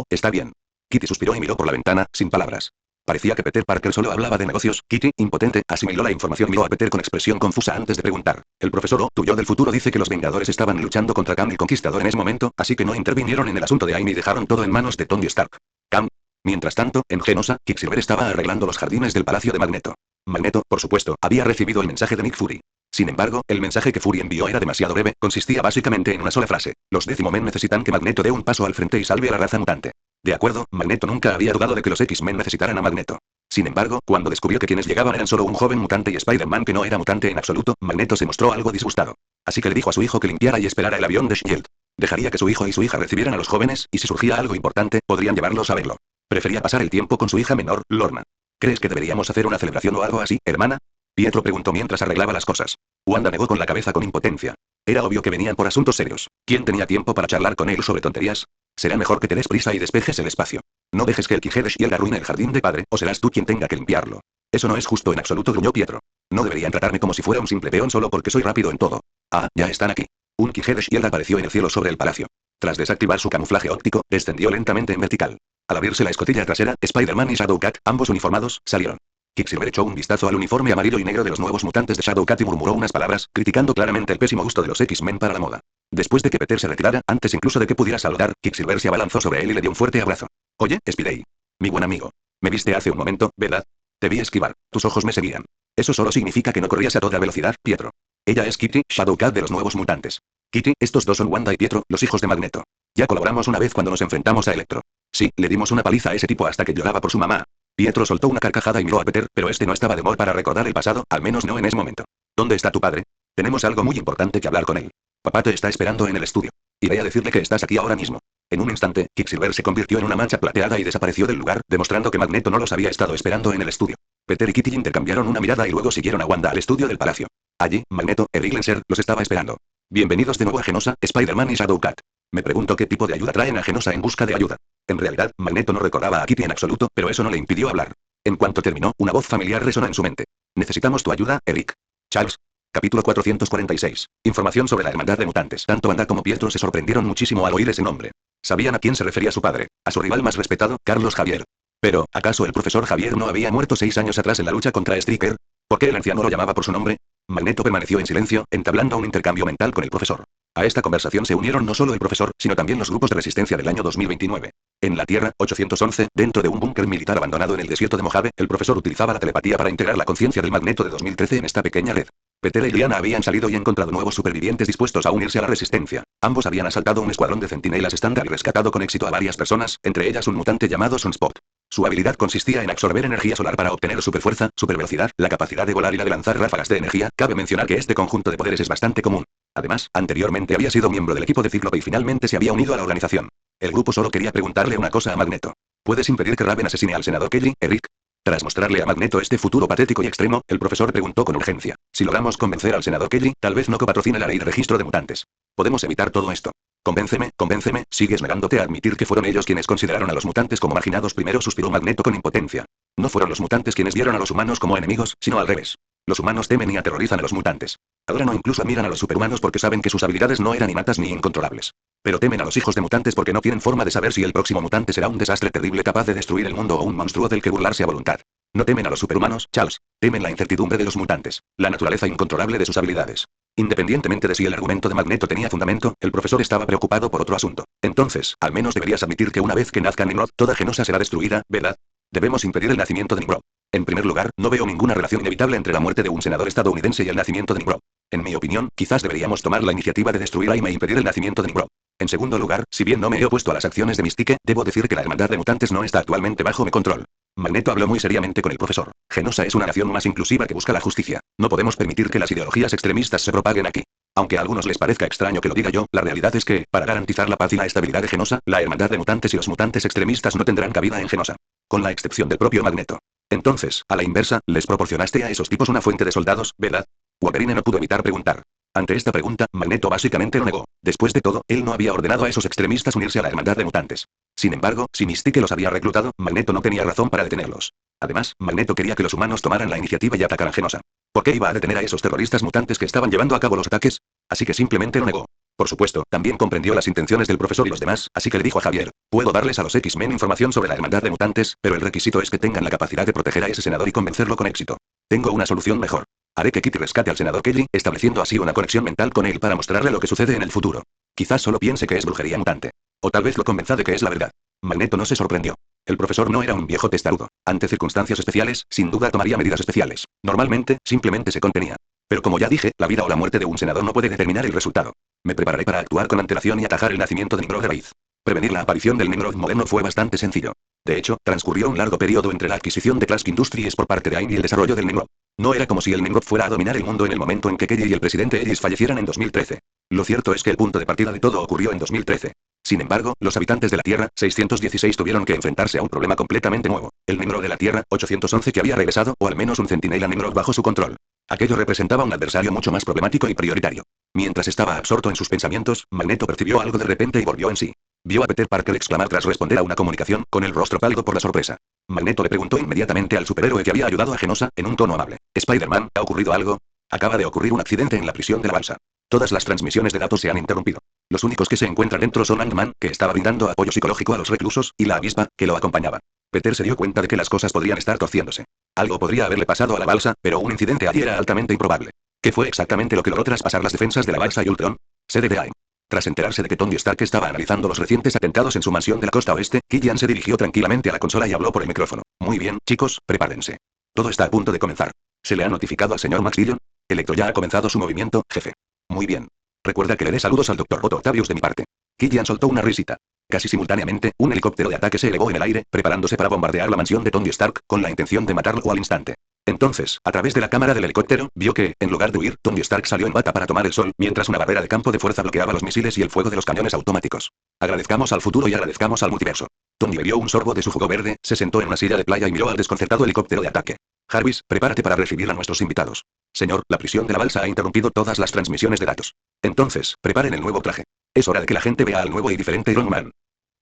Está bien. Kitty suspiró y miró por la ventana, sin palabras. Parecía que Peter Parker solo hablaba de negocios. Kitty, impotente, asimiló la información y miró a Peter con expresión confusa antes de preguntar. El profesor tu yo del futuro dice que los Vengadores estaban luchando contra Kang el Conquistador en ese momento, así que no intervinieron en el asunto de AIM y dejaron todo en manos de Tony Stark. Kang. Mientras tanto, en Genosha, Quicksilver estaba arreglando los jardines del palacio de Magneto. Magneto, por supuesto, había recibido el mensaje de Nick Fury. Sin embargo, el mensaje que Fury envió era demasiado breve, consistía básicamente en una sola frase. Los Decimomen necesitan que Magneto dé un paso al frente y salve a la raza mutante. De acuerdo, Magneto nunca había dudado de que los X-Men necesitaran a Magneto. Sin embargo, cuando descubrió que quienes llegaban eran solo un joven mutante y Spider-Man que no era mutante en absoluto, Magneto se mostró algo disgustado. Así que le dijo a su hijo que limpiara y esperara el avión de S.H.I.E.L.D. Dejaría que su hijo y su hija recibieran a los jóvenes, y si surgía algo importante, podrían llevarlos a verlo. Prefería pasar el tiempo con su hija menor, Lorna. ¿Crees que deberíamos hacer una celebración o algo así, hermana? Pietro preguntó mientras arreglaba las cosas. Wanda negó con la cabeza con impotencia. Era obvio que venían por asuntos serios. ¿Quién tenía tiempo para charlar con él sobre tonterías? Será mejor que te des prisa y despejes el espacio. No dejes que el Kije de S.H.I.E.L.D. arruine el jardín de padre, o serás tú quien tenga que limpiarlo. Eso no es justo en absoluto, gruñó Pietro. No deberían tratarme como si fuera un simple peón solo porque soy rápido en todo. Ah, ya están aquí. Un Kije de S.H.I.E.L.D. apareció en el cielo sobre el palacio. Tras desactivar su camuflaje óptico, descendió lentamente en vertical. Al abrirse la escotilla trasera, Spider-Man y Shadowcat, ambos uniformados, salieron. Quicksilver echó un vistazo al uniforme amarillo y negro de los nuevos mutantes de Shadowcat y murmuró unas palabras, criticando claramente el pésimo gusto de los X-Men para la moda. Después de que Peter se retirara, antes incluso de que pudiera saludar, Quicksilver se abalanzó sobre él y le dio un fuerte abrazo. Oye, Spidey. Mi buen amigo. Me viste hace un momento, ¿verdad? Te vi esquivar. Tus ojos me seguían. Eso solo significa que no corrías a toda velocidad, Pietro. Ella es Kitty, Shadowcat de los nuevos mutantes. Kitty, estos dos son Wanda y Pietro, los hijos de Magneto. Ya colaboramos una vez cuando nos enfrentamos a Electro. Sí, le dimos una paliza a ese tipo hasta que lloraba por su mamá. Pietro soltó una carcajada y miró a Peter, pero este no estaba de humor para recordar el pasado, al menos no en ese momento. ¿Dónde está tu padre? Tenemos algo muy importante que hablar con él. Papá te está esperando en el estudio. Iré a decirle que estás aquí ahora mismo. En un instante, Quicksilver se convirtió en una mancha plateada y desapareció del lugar, demostrando que Magneto no los había estado esperando en el estudio. Peter y Kitty intercambiaron una mirada y luego siguieron a Wanda al estudio del palacio. Allí, Magneto, Eric Lancer, los estaba esperando. Bienvenidos de nuevo a Genosha, Spider-Man y Shadowcat. Me pregunto qué tipo de ayuda traen a Genosha en busca de ayuda. En realidad, Magneto no recordaba a Kitty en absoluto, pero eso no le impidió hablar. En cuanto terminó, una voz familiar resonó en su mente. Necesitamos tu ayuda, Eric. Charles. Capítulo 446. Información sobre la hermandad de mutantes. Tanto Wanda como Pietro se sorprendieron muchísimo al oír ese nombre. Sabían a quién se refería su padre, a su rival más respetado, Carlos Javier. Pero, ¿acaso el profesor Javier no había muerto 6 años atrás en la lucha contra Stryker? ¿Por qué el anciano lo llamaba por su nombre? Magneto permaneció en silencio, entablando un intercambio mental con el profesor. A esta conversación se unieron no solo el profesor, sino también los grupos de resistencia del año 2029. En la Tierra, 811, dentro de un búnker militar abandonado en el desierto de Mojave, el profesor utilizaba la telepatía para integrar la conciencia del Magneto de 2013 en esta pequeña red. Peter y Liliana habían salido y encontrado nuevos supervivientes dispuestos a unirse a la resistencia. Ambos habían asaltado un escuadrón de centinelas estándar y rescatado con éxito a varias personas, entre ellas un mutante llamado Sunspot. Su habilidad consistía en absorber energía solar para obtener superfuerza, supervelocidad, la capacidad de volar y la de lanzar ráfagas de energía. Cabe mencionar que este conjunto de poderes es bastante común. Además, anteriormente había sido miembro del equipo de Cíclope y finalmente se había unido a la organización. El grupo solo quería preguntarle una cosa a Magneto. ¿Puedes impedir que Raven asesine al senador Kelly, Eric? Tras mostrarle a Magneto este futuro patético y extremo, el profesor preguntó con urgencia. Si logramos convencer al senador Kelly, tal vez no patrocine la ley de registro de mutantes. Podemos evitar todo esto. Convénceme, sigues negándote a admitir que fueron ellos quienes consideraron a los mutantes como marginados. Primero suspiró Magneto con impotencia. No fueron los mutantes quienes vieron a los humanos como enemigos, sino al revés. Los humanos temen y aterrorizan a los mutantes. Ahora no incluso admiran a los superhumanos porque saben que sus habilidades no eran innatas ni incontrolables. Pero temen a los hijos de mutantes porque no tienen forma de saber si el próximo mutante será un desastre terrible capaz de destruir el mundo o un monstruo del que burlarse a voluntad. No temen a los superhumanos, Charles. Temen la incertidumbre de los mutantes, la naturaleza incontrolable de sus habilidades. Independientemente de si el argumento de Magneto tenía fundamento, el profesor estaba preocupado por otro asunto. Entonces, al menos deberías admitir que una vez que nazca Nimrod, toda Genosha será destruida, ¿verdad? Debemos impedir el nacimiento de Nimrod. En primer lugar, no veo ninguna relación inevitable entre la muerte de un senador estadounidense y el nacimiento de Nimrod. En mi opinión, quizás deberíamos tomar la iniciativa de destruir a Aime e impedir el nacimiento de Nimrod. En segundo lugar, si bien no me he opuesto a las acciones de Mystique, debo decir que la hermandad de mutantes no está actualmente bajo mi control. Magneto habló muy seriamente con el profesor. Genosha es una nación más inclusiva que busca la justicia. No podemos permitir que las ideologías extremistas se propaguen aquí. Aunque a algunos les parezca extraño que lo diga yo, la realidad es que, para garantizar la paz y la estabilidad de Genosha, la hermandad de mutantes y los mutantes extremistas no tendrán cabida en Genosha. Con la excepción del propio Magneto. Entonces, a la inversa, les proporcionaste a esos tipos una fuente de soldados, ¿verdad? Wolverine no pudo evitar preguntar. Ante esta pregunta, Magneto básicamente lo negó. Después de todo, él no había ordenado a esos extremistas unirse a la hermandad de mutantes. Sin embargo, si Mystique los había reclutado, Magneto no tenía razón para detenerlos. Además, Magneto quería que los humanos tomaran la iniciativa y atacaran Genosha. ¿Por qué iba a detener a esos terroristas mutantes que estaban llevando a cabo los ataques? Así que simplemente lo negó. Por supuesto, también comprendió las intenciones del profesor y los demás, así que le dijo a Javier, puedo darles a los X-Men información sobre la hermandad de mutantes, pero el requisito es que tengan la capacidad de proteger a ese senador y convencerlo con éxito. Tengo una solución mejor. Haré que Kitty rescate al senador Kelly, estableciendo así una conexión mental con él para mostrarle lo que sucede en el futuro. Quizás solo piense que es brujería mutante. O tal vez lo convenza de que es la verdad. Magneto no se sorprendió. El profesor no era un viejo testarudo. Ante circunstancias especiales, sin duda tomaría medidas especiales. Normalmente, simplemente se contenía. Pero como ya dije, la vida o la muerte de un senador no puede determinar el resultado. Me prepararé para actuar con antelación y atajar el nacimiento de Nimrod de raíz. Prevenir la aparición del Nimrod moderno fue bastante sencillo. De hecho, transcurrió un largo periodo entre la adquisición de Klask Industries por parte de AIM y el desarrollo del Nimrod. No era como si el Nimrod fuera a dominar el mundo en el momento en que Kelly y el presidente Ellis fallecieran en 2013. Lo cierto es que el punto de partida de todo ocurrió en 2013. Sin embargo, los habitantes de la Tierra, 616 tuvieron que enfrentarse a un problema completamente nuevo. El Nimrod de la Tierra, 811 que había regresado, o al menos un centinela Nimrod bajo su control. Aquello representaba un adversario mucho más problemático y prioritario. Mientras estaba absorto en sus pensamientos, Magneto percibió algo de repente y volvió en sí. Vio a Peter Parker exclamar tras responder a una comunicación, con el rostro pálido por la sorpresa. Magneto le preguntó inmediatamente al superhéroe que había ayudado a Genosha, en un tono amable. Spider-Man, ¿ha ocurrido algo? Acaba de ocurrir un accidente en la prisión de la balsa. Todas las transmisiones de datos se han interrumpido. Los únicos que se encuentran dentro son Ant-Man, que estaba brindando apoyo psicológico a los reclusos, y la avispa, que lo acompañaba. Peter se dio cuenta de que las cosas podrían estar torciéndose. Algo podría haberle pasado a la balsa, pero un incidente allí era altamente improbable. ¿Qué fue exactamente lo que logró traspasar las defensas de la balsa y Ultron? Sede de AIM. Tras enterarse de que Tony Stark estaba analizando los recientes atentados en su mansión de la costa oeste, Killian se dirigió tranquilamente a la consola y habló por el micrófono. Muy bien, chicos, prepárense. Todo está a punto de comenzar. ¿Se le ha notificado al señor Max Dillon? Electro ya ha comenzado su movimiento, jefe. Muy bien. Recuerda que le dé saludos al Dr. Otto Octavius de mi parte. Killian soltó una risita. Casi simultáneamente, un helicóptero de ataque se elevó en el aire, preparándose para bombardear la mansión de Tony Stark, con la intención de matarlo al instante. Entonces, a través de la cámara del helicóptero, vio que, en lugar de huir, Tony Stark salió en bata para tomar el sol, mientras una barrera de campo de fuerza bloqueaba los misiles y el fuego de los cañones automáticos. Agradezcamos al futuro y agradezcamos al multiverso. Tony bebió un sorbo de su jugo verde, se sentó en una silla de playa y miró al desconcertado helicóptero de ataque. Jarvis, prepárate para recibir a nuestros invitados. Señor, la prisión de la balsa ha interrumpido todas las transmisiones de datos. Entonces, preparen el nuevo traje. Es hora de que la gente vea al nuevo y diferente Iron Man.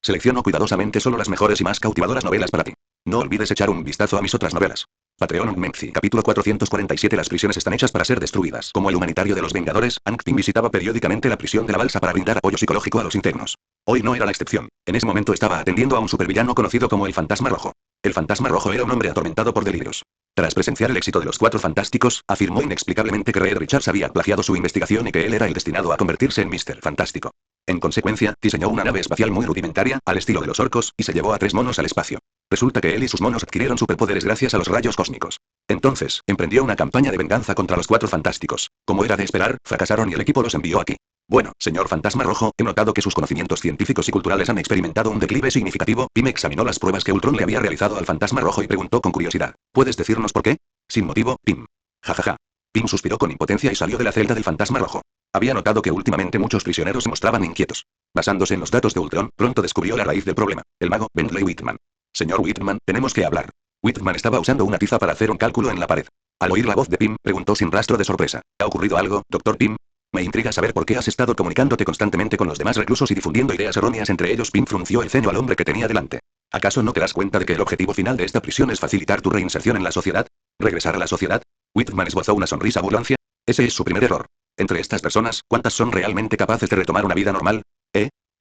Selecciono cuidadosamente solo las mejores y más cautivadoras novelas para ti. No olvides echar un vistazo a mis otras novelas. Patreon Menzi. Capítulo 447. Las prisiones están hechas para ser destruidas. Como el humanitario de los Vengadores, Hank Pym visitaba periódicamente la prisión de la balsa para brindar apoyo psicológico a los internos. Hoy no era la excepción. En ese momento estaba atendiendo a un supervillano conocido como el Fantasma Rojo. El Fantasma Rojo era un hombre atormentado por delirios. Tras presenciar el éxito de los Cuatro Fantásticos, afirmó inexplicablemente que Reed Richards había plagiado su investigación y que él era el destinado a convertirse en Mr. Fantástico. En consecuencia, diseñó una nave espacial muy rudimentaria, al estilo de los orcos, y se llevó a 3 monos al espacio. Resulta que él y sus monos adquirieron superpoderes gracias a los rayos cósmicos. Entonces, emprendió una campaña de venganza contra los Cuatro Fantásticos. Como era de esperar, fracasaron y el equipo los envió aquí. Bueno, señor Fantasma Rojo, he notado que sus conocimientos científicos y culturales han experimentado un declive significativo. Pym examinó las pruebas que Ultron le había realizado al Fantasma Rojo y preguntó con curiosidad. ¿Puedes decirnos por qué? Sin motivo, Pym. Jajaja. Pym suspiró con impotencia y salió de la celda del Fantasma Rojo. Había notado que últimamente muchos prisioneros se mostraban inquietos. Basándose en los datos de Ultron, pronto descubrió la raíz del problema. El mago, Bentley Whitman. Señor Whitman, tenemos que hablar. Whitman estaba usando una tiza para hacer un cálculo en la pared. Al oír la voz de Pym, preguntó sin rastro de sorpresa. ¿Ha ocurrido algo, Dr. Pym? Me intriga saber por qué has estado comunicándote constantemente con los demás reclusos y difundiendo ideas erróneas entre ellos. Pym frunció el ceño al hombre que tenía delante. ¿Acaso no te das cuenta de que el objetivo final de esta prisión es facilitar tu reinserción en la sociedad? ¿Regresar a la sociedad? Whitman esbozó una sonrisa burlancia. Ese es su primer error. Entre estas personas, ¿cuántas son realmente capaces de retomar una vida normal?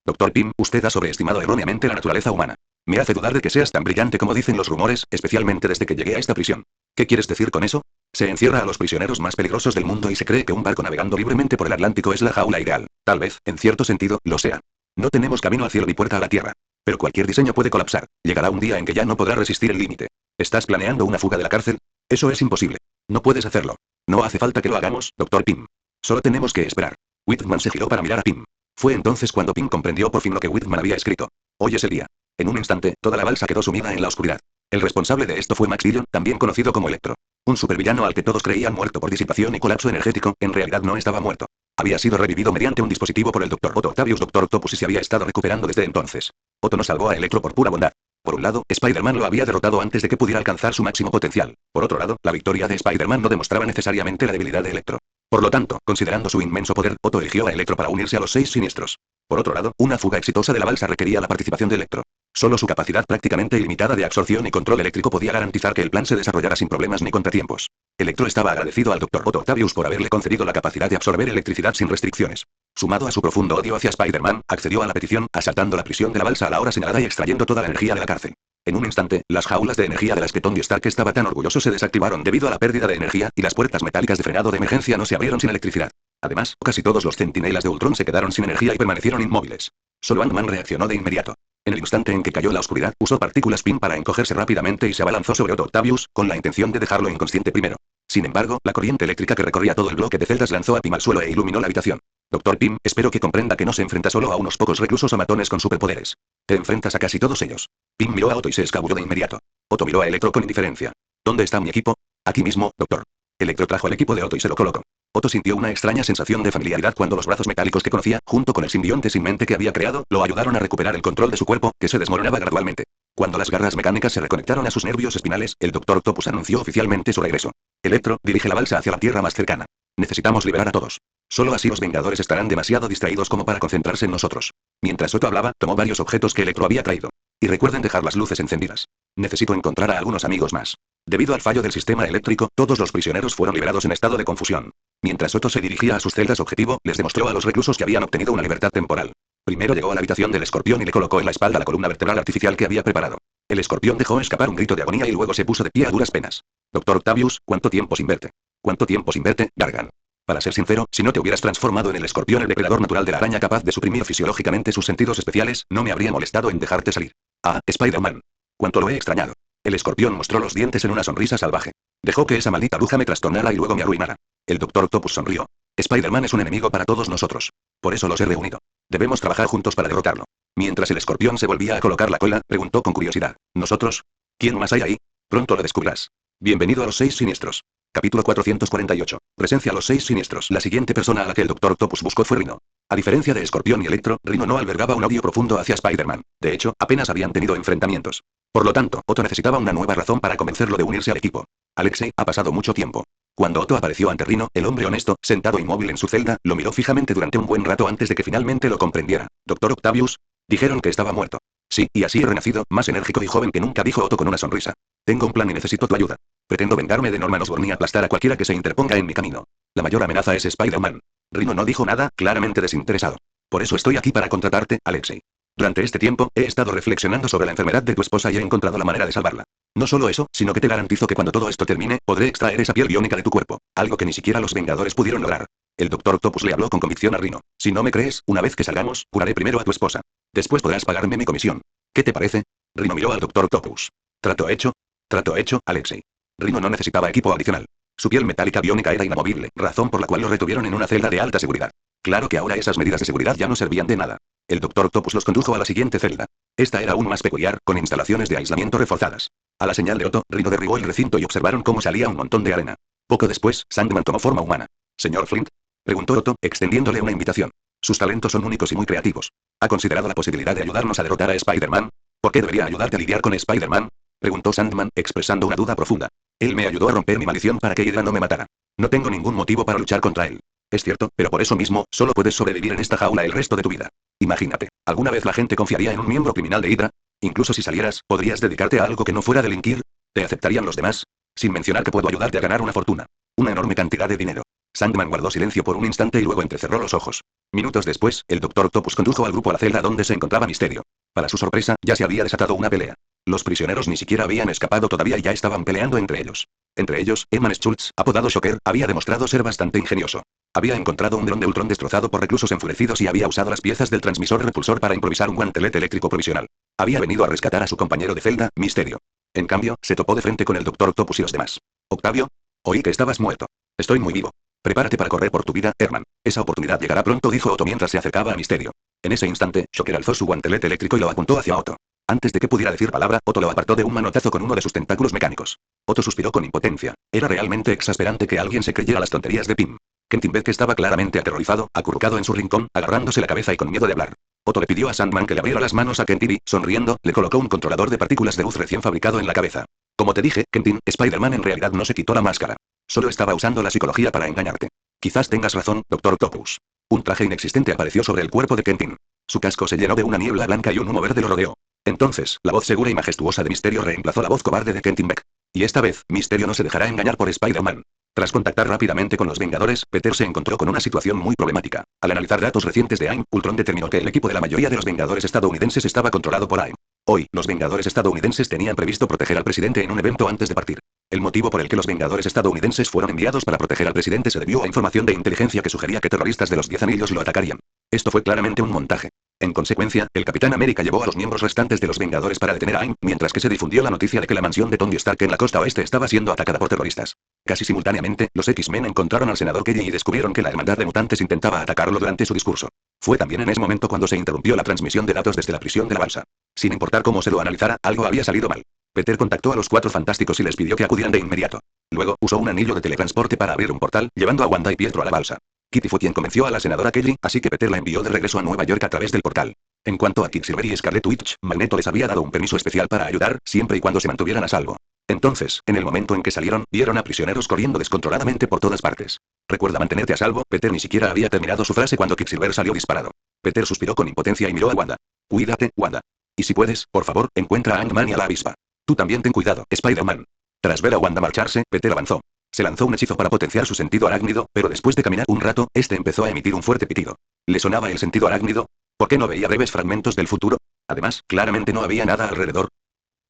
Dr. Pym, usted ha sobreestimado erróneamente la naturaleza humana. Me hace dudar de que seas tan brillante como dicen los rumores, especialmente desde que llegué a esta prisión. ¿Qué quieres decir con eso? Se encierra a los prisioneros más peligrosos del mundo y se cree que un barco navegando libremente por el Atlántico es la jaula ideal. Tal vez, en cierto sentido, lo sea. No tenemos camino al cielo ni puerta a la tierra. Pero cualquier diseño puede colapsar. Llegará un día en que ya no podrá resistir el límite. ¿Estás planeando una fuga de la cárcel? Eso es imposible. No puedes hacerlo. No hace falta que lo hagamos, Dr. Pym. Solo tenemos que esperar. Whitman se giró para mirar a Pym. Fue entonces cuando Pym comprendió por fin lo que Whitman había escrito. Hoy es el día. En un instante, toda la balsa quedó sumida en la oscuridad. El responsable de esto fue Max Dillon, también conocido como Electro. Un supervillano al que todos creían muerto por disipación y colapso energético, en realidad no estaba muerto. Había sido revivido mediante un dispositivo por el Dr. Otto Octavius Dr. Octopus y se había estado recuperando desde entonces. Otto no salvó a Electro por pura bondad. Por un lado, Spider-Man lo había derrotado antes de que pudiera alcanzar su máximo potencial. Por otro lado, la victoria de Spider-Man no demostraba necesariamente la debilidad de Electro. Por lo tanto, considerando su inmenso poder, Otto eligió a Electro para unirse a los 6 siniestros. Por otro lado, una fuga exitosa de la balsa requería la participación de Electro. Solo su capacidad prácticamente ilimitada de absorción y control eléctrico podía garantizar que el plan se desarrollara sin problemas ni contratiempos. Electro estaba agradecido al Dr. Otto Octavius por haberle concedido la capacidad de absorber electricidad sin restricciones. Sumado a su profundo odio hacia Spider-Man, accedió a la petición, asaltando la prisión de la balsa a la hora señalada y extrayendo toda la energía de la cárcel. En un instante, las jaulas de energía de las que Tony Stark estaba tan orgulloso se desactivaron debido a la pérdida de energía, y las puertas metálicas de frenado de emergencia no se abrieron sin electricidad. Además, casi todos los centinelas de Ultron se quedaron sin energía y permanecieron inmóviles. Solo Ant-Man reaccionó de inmediato. En el instante en que cayó la oscuridad, usó partículas Pym para encogerse rápidamente y se abalanzó sobre Otto Octavius, con la intención de dejarlo inconsciente primero. Sin embargo, la corriente eléctrica que recorría todo el bloque de celdas lanzó a Pym al suelo e iluminó la habitación. Dr. Pym, espero que comprenda que no se enfrenta solo a unos pocos reclusos o matones con superpoderes. Te enfrentas a casi todos ellos. Pym miró a Otto y se escabulló de inmediato. Otto miró a Electro con indiferencia. ¿Dónde está mi equipo? Aquí mismo, doctor. Electro trajo al equipo de Otto y se lo colocó. Otto sintió una extraña sensación de familiaridad cuando los brazos metálicos que conocía, junto con el simbionte sin mente que había creado, lo ayudaron a recuperar el control de su cuerpo, que se desmoronaba gradualmente. Cuando las garras mecánicas se reconectaron a sus nervios espinales, el Dr. Octopus anunció oficialmente su regreso. Electro, dirige la balsa hacia la tierra más cercana. Necesitamos liberar a todos. Solo así los Vengadores estarán demasiado distraídos como para concentrarse en nosotros. Mientras Otto hablaba, tomó varios objetos que Electro había traído. Y recuerden dejar las luces encendidas. Necesito encontrar a algunos amigos más. Debido al fallo del sistema eléctrico, todos los prisioneros fueron liberados en estado de confusión. Mientras Otto se dirigía a sus celdas objetivo, les demostró a los reclusos que habían obtenido una libertad temporal. Primero llegó a la habitación del escorpión y le colocó en la espalda la columna vertebral artificial que había preparado. El escorpión dejó escapar un grito de agonía y luego se puso de pie a duras penas. Dr. Octavius, ¿cuánto tiempo sin verte? ¿Cuánto tiempo sin verte, Gargan? Para ser sincero, si no te hubieras transformado en el escorpión, el depredador natural de la araña capaz de suprimir fisiológicamente sus sentidos especiales, no me habría molestado en dejarte salir. Ah, Spider-Man. Cuánto lo he extrañado. El escorpión mostró los dientes en una sonrisa salvaje. Dejó que esa maldita bruja me trastornara y luego me arruinara. El Dr. Octopus sonrió. Spider-Man es un enemigo para todos nosotros. Por eso los he reunido. Debemos trabajar juntos para derrotarlo. Mientras el escorpión se volvía a colocar la cola, preguntó con curiosidad. ¿Nosotros? ¿Quién más hay ahí? Pronto lo descubrirás. Bienvenido a los 6 siniestros. Capítulo 448. Presencia a los 6 siniestros. La siguiente persona a la que el Dr. Octopus buscó fue Rhino. A diferencia de Escorpión y Electro, Rhino no albergaba un odio profundo hacia Spider-Man. De hecho, apenas habían tenido enfrentamientos. Por lo tanto, Otto necesitaba una nueva razón para convencerlo de unirse al equipo. Alexei, ha pasado mucho tiempo. Cuando Otto apareció ante Rhino, el hombre honesto, sentado inmóvil en su celda, lo miró fijamente durante un buen rato antes de que finalmente lo comprendiera. ¿Doctor Octavius? Dijeron que estaba muerto. Sí, y así he renacido, más enérgico y joven que nunca, dijo Otto con una sonrisa. Tengo un plan y necesito tu ayuda. Pretendo vengarme de Norman Osborn y aplastar a cualquiera que se interponga en mi camino. La mayor amenaza es Spider-Man. Rhino no dijo nada, claramente desinteresado. Por eso estoy aquí para contratarte, Alexei. Durante este tiempo, he estado reflexionando sobre la enfermedad de tu esposa y he encontrado la manera de salvarla. No solo eso, sino que te garantizo que cuando todo esto termine, podré extraer esa piel biónica de tu cuerpo, algo que ni siquiera los Vengadores pudieron lograr. El Dr. Octopus le habló con convicción a Rhino. Si no me crees, una vez que salgamos, curaré primero a tu esposa. Después podrás pagarme mi comisión. ¿Qué te parece? Rhino miró al Dr. Octopus. ¿Trato hecho? Trato hecho, Alexei. Rhino no necesitaba equipo adicional. Su piel metálica biónica era inamovible, razón por la cual lo retuvieron en una celda de alta seguridad. Claro que ahora esas medidas de seguridad ya no servían de nada. El Dr. Octopus los condujo a la siguiente celda. Esta era aún más peculiar, con instalaciones de aislamiento reforzadas. A la señal de Otto, Rhino derribó el recinto y observaron cómo salía un montón de arena. Poco después, Sandman tomó forma humana. ¿Señor Flint? Preguntó Otto, extendiéndole una invitación. Sus talentos son únicos y muy creativos. ¿Ha considerado la posibilidad de ayudarnos a derrotar a Spider-Man? ¿Por qué debería ayudarte a lidiar con Spider-Man? Preguntó Sandman, expresando una duda profunda. Él me ayudó a romper mi maldición para que Hydra no me matara. No tengo ningún motivo para luchar contra él. Es cierto, pero por eso mismo, solo puedes sobrevivir en esta jaula el resto de tu vida. Imagínate, ¿alguna vez la gente confiaría en un miembro criminal de Hydra? Incluso si salieras, ¿podrías dedicarte a algo que no fuera delinquir? ¿Te aceptarían los demás? Sin mencionar que puedo ayudarte a ganar una fortuna. Una enorme cantidad de dinero. Sandman guardó silencio por un instante y luego entrecerró los ojos. Minutos después, el Dr. Octopus condujo al grupo a la celda donde se encontraba Misterio. Para su sorpresa, ya se había desatado una pelea. Los prisioneros ni siquiera habían escapado todavía y ya estaban peleando entre ellos. Entre ellos, Eman Schultz, apodado Shocker, había demostrado ser bastante ingenioso. Había encontrado un dron de Ultron destrozado por reclusos enfurecidos y había usado las piezas del transmisor repulsor para improvisar un guantelete eléctrico provisional. Había venido a rescatar a su compañero de celda, Misterio. En cambio, se topó de frente con el Dr. Octopus y los demás. ¿Octavio? Oí que estabas muerto. Estoy muy vivo. Prepárate para correr por tu vida, Herman. Esa oportunidad llegará pronto, dijo Otto mientras se acercaba a Misterio. En ese instante, Shocker alzó su guantelete eléctrico y lo apuntó hacia Otto. Antes de que pudiera decir palabra, Otto lo apartó de un manotazo con uno de sus tentáculos mecánicos. Otto suspiró con impotencia. Era realmente exasperante que alguien se creyera las tonterías de Pym. Quentin Beck estaba claramente aterrorizado, acurrucado en su rincón, agarrándose la cabeza y con miedo de hablar. Otto le pidió a Sandman que le abriera las manos a Quentin y, sonriendo, le colocó un controlador de partículas de luz recién fabricado en la cabeza. Como te dije, Quentin, Spider-Man en realidad no se quitó la máscara. Solo estaba usando la psicología para engañarte. Quizás tengas razón, Dr. Octopus. Un traje inexistente apareció sobre el cuerpo de Quentin. Su casco se llenó de una niebla blanca y un humo verde lo rodeó. Entonces, la voz segura y majestuosa de Misterio reemplazó la voz cobarde de Quentin Beck. Y esta vez, Misterio no se dejará engañar por Spider-Man. Tras contactar rápidamente con los Vengadores, Peter se encontró con una situación muy problemática. Al analizar datos recientes de AIM, Ultron determinó que el equipo de la mayoría de los Vengadores estadounidenses estaba controlado por AIM. Hoy, los Vengadores estadounidenses tenían previsto proteger al presidente en un evento antes de partir. El motivo por el que los Vengadores estadounidenses fueron enviados para proteger al presidente se debió a información de inteligencia que sugería que terroristas de los 10 Anillos lo atacarían. Esto fue claramente un montaje. En consecuencia, el Capitán América llevó a los miembros restantes de los Vengadores para detener a AIM, mientras que se difundió la noticia de que la mansión de Tony Stark en la costa oeste estaba siendo atacada por terroristas. Casi simultáneamente, los X-Men encontraron al senador Kelly y descubrieron que la hermandad de mutantes intentaba atacarlo durante su discurso. Fue también en ese momento cuando se interrumpió la transmisión de datos desde la prisión de la balsa. Sin importar cómo se lo analizara, algo había salido mal. Peter contactó a los 4 fantásticos y les pidió que acudieran de inmediato. Luego, usó un anillo de teletransporte para abrir un portal, llevando a Wanda y Pietro a la balsa. Kitty fue quien convenció a la senadora Kelly, así que Peter la envió de regreso a Nueva York a través del portal. En cuanto a Quicksilver y Scarlet Witch, Magneto les había dado un permiso especial para ayudar, siempre y cuando se mantuvieran a salvo. Entonces, en el momento en que salieron, vieron a prisioneros corriendo descontroladamente por todas partes. Recuerda mantenerte a salvo. Peter ni siquiera había terminado su frase cuando Quicksilver salió disparado. Peter suspiró con impotencia y miró a Wanda. Cuídate, Wanda. Y si puedes, por favor, encuentra a Ant-Man y a la avispa. Tú también ten cuidado, Spider-Man. Tras ver a Wanda marcharse, Peter avanzó. Se lanzó un hechizo para potenciar su sentido arácnido, pero después de caminar un rato, este empezó a emitir un fuerte pitido. ¿Le sonaba el sentido arácnido? ¿Por qué no veía breves fragmentos del futuro? Además, claramente no había nada alrededor.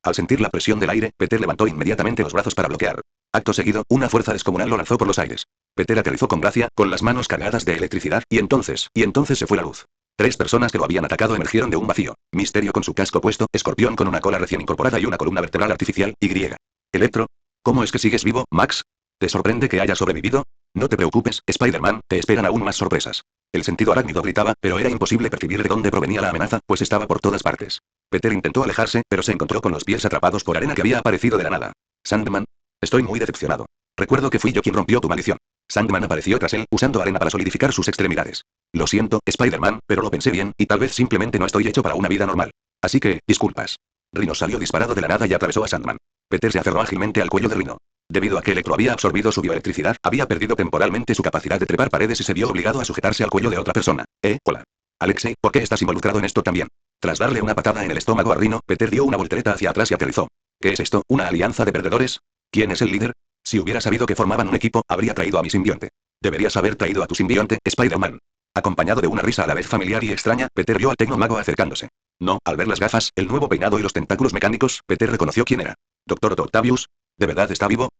Al sentir la presión del aire, Peter levantó inmediatamente los brazos para bloquear. Acto seguido, una fuerza descomunal lo lanzó por los aires. Peter aterrizó con gracia, con las manos cargadas de electricidad, y entonces se fue la luz. 3 personas que lo habían atacado emergieron de un vacío. Misterio con su casco puesto, Escorpión con una cola recién incorporada y una columna vertebral artificial, Y. Electro. ¿Cómo es que sigues vivo, Max? ¿Te sorprende que haya sobrevivido? No te preocupes, Spider-Man, te esperan aún más sorpresas. El sentido arácnido gritaba, pero era imposible percibir de dónde provenía la amenaza, pues estaba por todas partes. Peter intentó alejarse, pero se encontró con los pies atrapados por arena que había aparecido de la nada. Sandman. Estoy muy decepcionado. Recuerdo que fui yo quien rompió tu maldición. Sandman apareció tras él, usando arena para solidificar sus extremidades. Lo siento, Spider-Man, pero lo pensé bien, y tal vez simplemente no estoy hecho para una vida normal. Así que, disculpas. Rhino salió disparado de la nada y atravesó a Sandman. Peter se aferró ágilmente al cuello de Rhino. Debido a que Electro había absorbido su bioelectricidad, había perdido temporalmente su capacidad de trepar paredes y se vio obligado a sujetarse al cuello de otra persona. Hola. Alexei, ¿por qué estás involucrado en esto también? Tras darle una patada en el estómago a Rhino, Peter dio una voltereta hacia atrás y aterrizó. ¿Qué es esto? ¿Una alianza de perdedores? ¿Quién es el líder? Si hubiera sabido que formaban un equipo, habría traído a mi simbionte. Deberías haber traído a tu simbionte, Spider-Man. Acompañado de una risa a la vez familiar y extraña, Peter vio al tecnomago acercándose. No, al ver las gafas, el nuevo peinado y los tentáculos mecánicos, Peter reconoció quién era. Doctor Otto Octavius. ¿De verdad está vivo?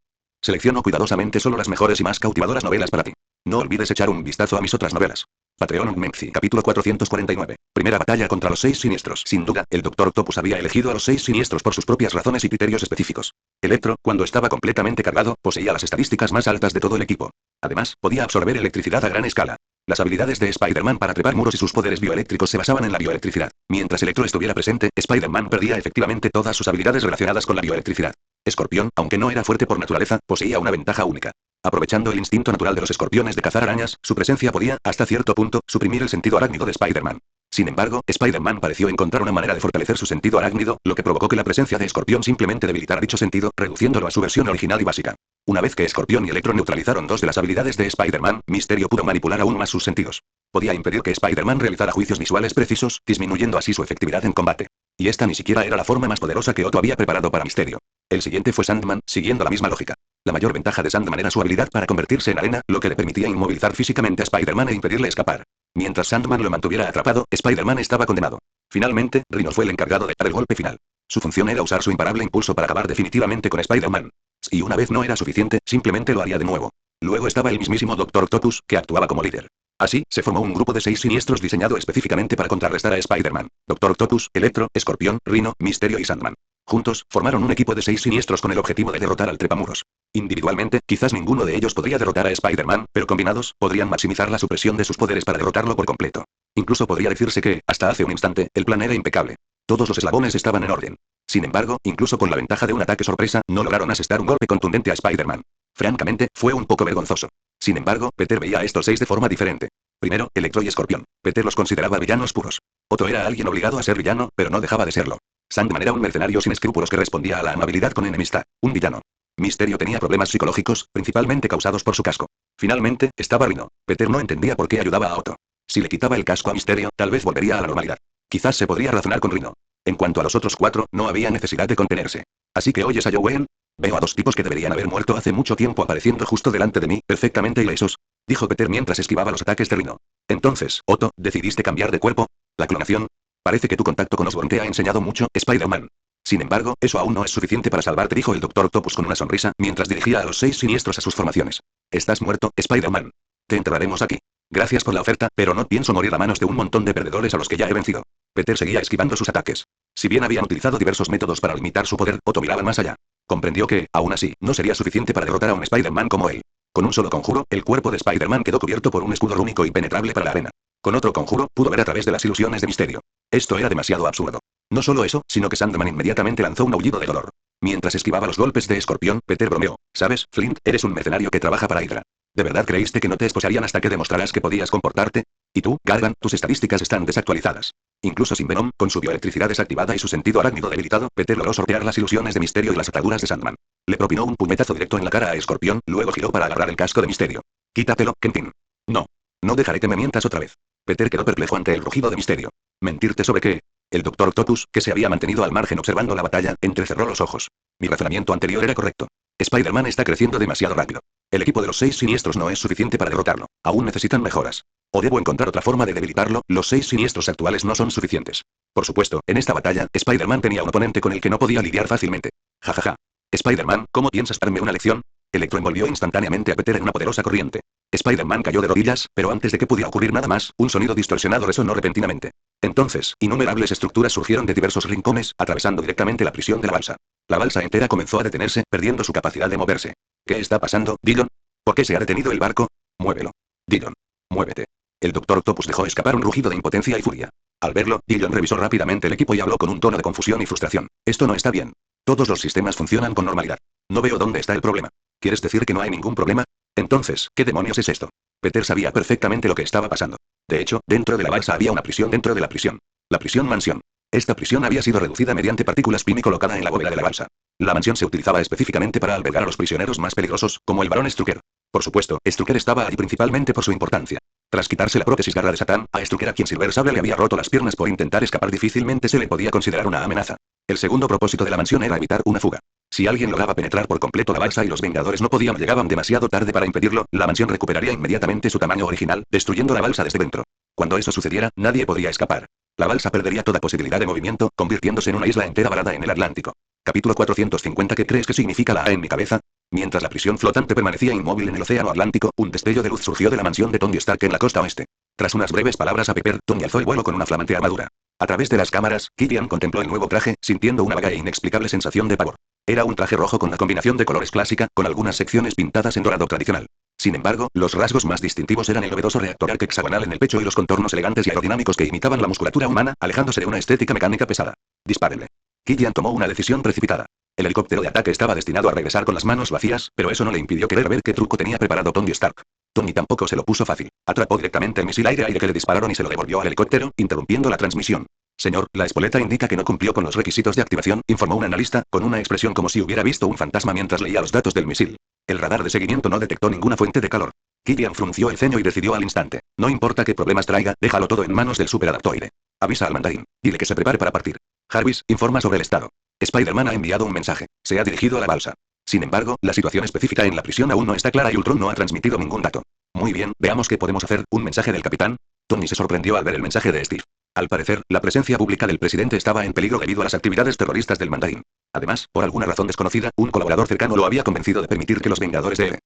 Selecciono cuidadosamente solo las mejores y más cautivadoras novelas para ti. No olvides echar un vistazo a mis otras novelas. Patreon Menzi, capítulo 449. Primera batalla contra los 6 siniestros. Sin duda, el Dr. Octopus había elegido a los 6 siniestros por sus propias razones y criterios específicos. Electro, cuando estaba completamente cargado, poseía las estadísticas más altas de todo el equipo. Además, podía absorber electricidad a gran escala. Las habilidades de Spider-Man para trepar muros y sus poderes bioeléctricos se basaban en la bioelectricidad. Mientras Electro estuviera presente, Spider-Man perdía efectivamente todas sus habilidades relacionadas con la bioelectricidad. Escorpión, aunque no era fuerte por naturaleza, poseía una ventaja única. Aprovechando el instinto natural de los escorpiones de cazar arañas, su presencia podía, hasta cierto punto, suprimir el sentido arácnido de Spider-Man. Sin embargo, Spider-Man pareció encontrar una manera de fortalecer su sentido arácnido, lo que provocó que la presencia de Escorpión simplemente debilitara dicho sentido, reduciéndolo a su versión original y básica. Una vez que Escorpión y Electro neutralizaron dos de las habilidades de Spider-Man, Misterio pudo manipular aún más sus sentidos. Podía impedir que Spider-Man realizara juicios visuales precisos, disminuyendo así su efectividad en combate. Y esta ni siquiera era la forma más poderosa que Otto había preparado para Misterio. El siguiente fue Sandman, siguiendo la misma lógica. La mayor ventaja de Sandman era su habilidad para convertirse en arena, lo que le permitía inmovilizar físicamente a Spider-Man e impedirle escapar. Mientras Sandman lo mantuviera atrapado, Spider-Man estaba condenado. Finalmente, Rhino fue el encargado de dar el golpe final. Su función era usar su imparable impulso para acabar definitivamente con Spider-Man. Si una vez no era suficiente, simplemente lo haría de nuevo. Luego estaba el mismísimo Dr. Octopus, que actuaba como líder. Así, se formó un grupo de 6 siniestros diseñado específicamente para contrarrestar a Spider-Man. Dr. Octopus, Electro, Escorpión, Rhino, Misterio y Sandman. Juntos, formaron un equipo de 6 siniestros con el objetivo de derrotar al trepamuros. Individualmente, quizás ninguno de ellos podría derrotar a Spider-Man, pero combinados, podrían maximizar la supresión de sus poderes para derrotarlo por completo. Incluso podría decirse que, hasta hace un instante, el plan era impecable. Todos los eslabones estaban en orden. Sin embargo, incluso con la ventaja de un ataque sorpresa, no lograron asestar un golpe contundente a Spider-Man. Francamente, fue un poco vergonzoso. Sin embargo, Peter veía a estos 6 de forma diferente. Primero, Electro y Escorpión. Peter los consideraba villanos puros. Otto era alguien obligado a ser villano, pero no dejaba de serlo. Sandman era un mercenario sin escrúpulos que respondía a la amabilidad con enemistad, un villano. Misterio tenía problemas psicológicos, principalmente causados por su casco. Finalmente, estaba Rhino. Peter no entendía por qué ayudaba a Otto. Si le quitaba el casco a Misterio, tal vez volvería a la normalidad. Quizás se podría razonar con Rhino. En cuanto a los otros 4, no había necesidad de contenerse. Así que oyes a Jowen. Veo a 2 tipos que deberían haber muerto hace mucho tiempo apareciendo justo delante de mí, perfectamente ilesos. Dijo Peter mientras esquivaba los ataques de Rhino. Entonces, Otto, ¿decidiste cambiar de cuerpo? ¿La clonación? Parece que tu contacto con Osborn te ha enseñado mucho, Spider-Man. Sin embargo, eso aún no es suficiente para salvarte, dijo el Dr. Octopus con una sonrisa, mientras dirigía a los 6 siniestros a sus formaciones. Estás muerto, Spider-Man. Te enterraremos aquí. Gracias por la oferta, pero no pienso morir a manos de un montón de perdedores a los que ya he vencido. Peter seguía esquivando sus ataques. Si bien habían utilizado diversos métodos para limitar su poder, Otto miraba más allá. Comprendió que, aún así, no sería suficiente para derrotar a un Spider-Man como él. Con un solo conjuro, el cuerpo de Spider-Man quedó cubierto por un escudo rúnico impenetrable para la arena. Con otro conjuro, pudo ver a través de las ilusiones de Misterio. Esto era demasiado absurdo. No solo eso, sino que Sandman inmediatamente lanzó un aullido de dolor. Mientras esquivaba los golpes de Escorpión, Peter bromeó. ¿Sabes, Flint? Eres un mercenario que trabaja para Hydra. ¿De verdad creíste que no te esposarían hasta que demostraras que podías comportarte? Y tú, Gargan, tus estadísticas están desactualizadas. Incluso sin Venom, con su bioelectricidad desactivada y su sentido arácnido debilitado, Peter logró sortear las ilusiones de Misterio y las ataduras de Sandman. Le propinó un puñetazo directo en la cara a Escorpión, luego giró para agarrar el casco de Misterio. Quítatelo, Kentin. No. No dejaré que me mientas otra vez. Peter quedó perplejo ante el rugido de Misterio. ¿Mentirte sobre qué? El Dr. Octopus, que se había mantenido al margen observando la batalla, entrecerró los ojos. Mi razonamiento anterior era correcto. Spider-Man está creciendo demasiado rápido. El equipo de los 6 siniestros no es suficiente para derrotarlo. Aún necesitan mejoras. O debo encontrar otra forma de debilitarlo, los 6 siniestros actuales no son suficientes. Por supuesto, en esta batalla, Spider-Man tenía un oponente con el que no podía lidiar fácilmente. Jajaja. Spider-Man, ¿cómo piensas darme una lección? Electro envolvió instantáneamente a Peter en una poderosa corriente. Spider-Man cayó de rodillas, pero antes de que pudiera ocurrir nada más, un sonido distorsionado resonó repentinamente. Entonces, innumerables estructuras surgieron de diversos rincones, atravesando directamente la prisión de la balsa. La balsa entera comenzó a detenerse, perdiendo su capacidad de moverse. ¿Qué está pasando, Dillon? ¿Por qué se ha detenido el barco? Muévelo. Dillon. Muévete. El Doctor Octopus dejó escapar un rugido de impotencia y furia. Al verlo, Dillon revisó rápidamente el equipo y habló con un tono de confusión y frustración. Esto no está bien. Todos los sistemas funcionan con normalidad. No veo dónde está el problema. ¿Quieres decir que no hay ningún problema? Entonces, ¿qué demonios es esto? Peter sabía perfectamente lo que estaba pasando. De hecho, dentro de la balsa había una prisión dentro de la prisión. La prisión mansión. Esta prisión había sido reducida mediante partículas PIM y colocada en la bóveda de la balsa. La mansión se utilizaba específicamente para albergar a los prisioneros más peligrosos, como el barón Strucker. Por supuesto, Strucker estaba allí principalmente por su importancia. Tras quitarse la prótesis garra de Satán, a Strucker, a quien Silver Sable le había roto las piernas por intentar escapar, difícilmente se le podía considerar una amenaza. El segundo propósito de la mansión era evitar una fuga. Si alguien lograba penetrar por completo la balsa y los Vengadores no podían o llegaban demasiado tarde para impedirlo, la mansión recuperaría inmediatamente su tamaño original, destruyendo la balsa desde dentro. Cuando eso sucediera, nadie podría escapar. La balsa perdería toda posibilidad de movimiento, convirtiéndose en una isla entera varada en el Atlántico. Capítulo 450. ¿Qué crees que significa la A en mi cabeza? Mientras la prisión flotante permanecía inmóvil en el océano Atlántico, un destello de luz surgió de la mansión de Tony Stark en la costa oeste. Tras unas breves palabras a Pepper, Tony alzó el vuelo con una flamante armadura. A través de las cámaras, Killian contempló el nuevo traje, sintiendo una vaga e inexplicable sensación de pavor. Era un traje rojo con la combinación de colores clásica, con algunas secciones pintadas en dorado tradicional. Sin embargo, los rasgos más distintivos eran el novedoso reactor arc hexagonal en el pecho y los contornos elegantes y aerodinámicos que imitaban la musculatura humana, alejándose de una estética mecánica pesada. Dispárenle. Killian tomó una decisión precipitada. El helicóptero de ataque estaba destinado a regresar con las manos vacías, pero eso no le impidió querer ver qué truco tenía preparado Tony Stark. Tony tampoco se lo puso fácil. Atrapó directamente el misil aire-aire que le dispararon y se lo devolvió al helicóptero, interrumpiendo la transmisión. Señor, la espoleta indica que no cumplió con los requisitos de activación, informó un analista, con una expresión como si hubiera visto un fantasma mientras leía los datos del misil. El radar de seguimiento no detectó ninguna fuente de calor. Killian frunció el ceño y decidió al instante. No importa qué problemas traiga, déjalo todo en manos del superadaptoide. Avisa al mandarín. Dile que se prepare para partir. Jarvis, informa sobre el estado. Spider-Man ha enviado un mensaje. Se ha dirigido a la balsa. Sin embargo, la situación específica en la prisión aún no está clara y Ultron no ha transmitido ningún dato. Muy bien, veamos qué podemos hacer. ¿Un mensaje del capitán? Tony se sorprendió al ver el mensaje de Steve. Al parecer, la presencia pública del presidente estaba en peligro debido a las actividades terroristas del mandarín. Además, por alguna razón desconocida, un colaborador cercano lo había convencido de permitir que los Vengadores de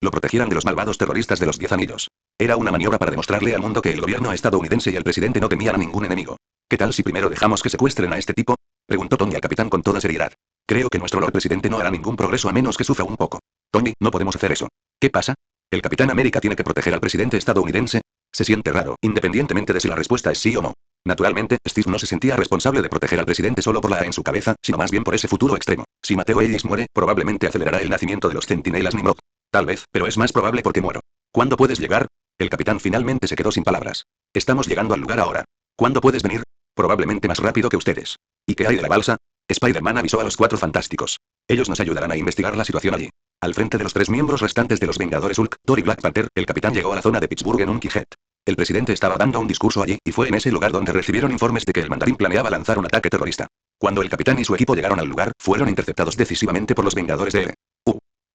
lo protegieran de los malvados terroristas de los 10 anillos. Era una maniobra para demostrarle al mundo que el gobierno estadounidense y el presidente no temían a ningún enemigo. ¿Qué tal si primero dejamos que secuestren a este tipo? Preguntó Tony al capitán con toda seriedad. Creo que nuestro Lord Presidente no hará ningún progreso a menos que sufra un poco. Tony, no podemos hacer eso. ¿Qué pasa? ¿El Capitán América tiene que proteger al presidente estadounidense? Se siente raro, independientemente de si la respuesta es sí o no. Naturalmente, Steve no se sentía responsable de proteger al presidente solo por la A en su cabeza, sino más bien por ese futuro extremo. Si Mateo Ellis muere, probablemente acelerará el nacimiento de los Centinelas Nimrod. Tal vez, pero es más probable porque muero. ¿Cuándo puedes llegar? El capitán finalmente se quedó sin palabras. Estamos llegando al lugar ahora. ¿Cuándo puedes venir? Probablemente más rápido que ustedes. ¿Y qué hay de la balsa? Spider-Man avisó a los 4 fantásticos. Ellos nos ayudarán a investigar la situación allí. Al frente de los 3 miembros restantes de los Vengadores Hulk, Thor y Black Panther, el capitán llegó a la zona de Pittsburgh en un Jet. El presidente estaba dando un discurso allí, y fue en ese lugar donde recibieron informes de que el mandarín planeaba lanzar un ataque terrorista. Cuando el capitán y su equipo llegaron al lugar, fueron interceptados decisivamente por los Vengadores de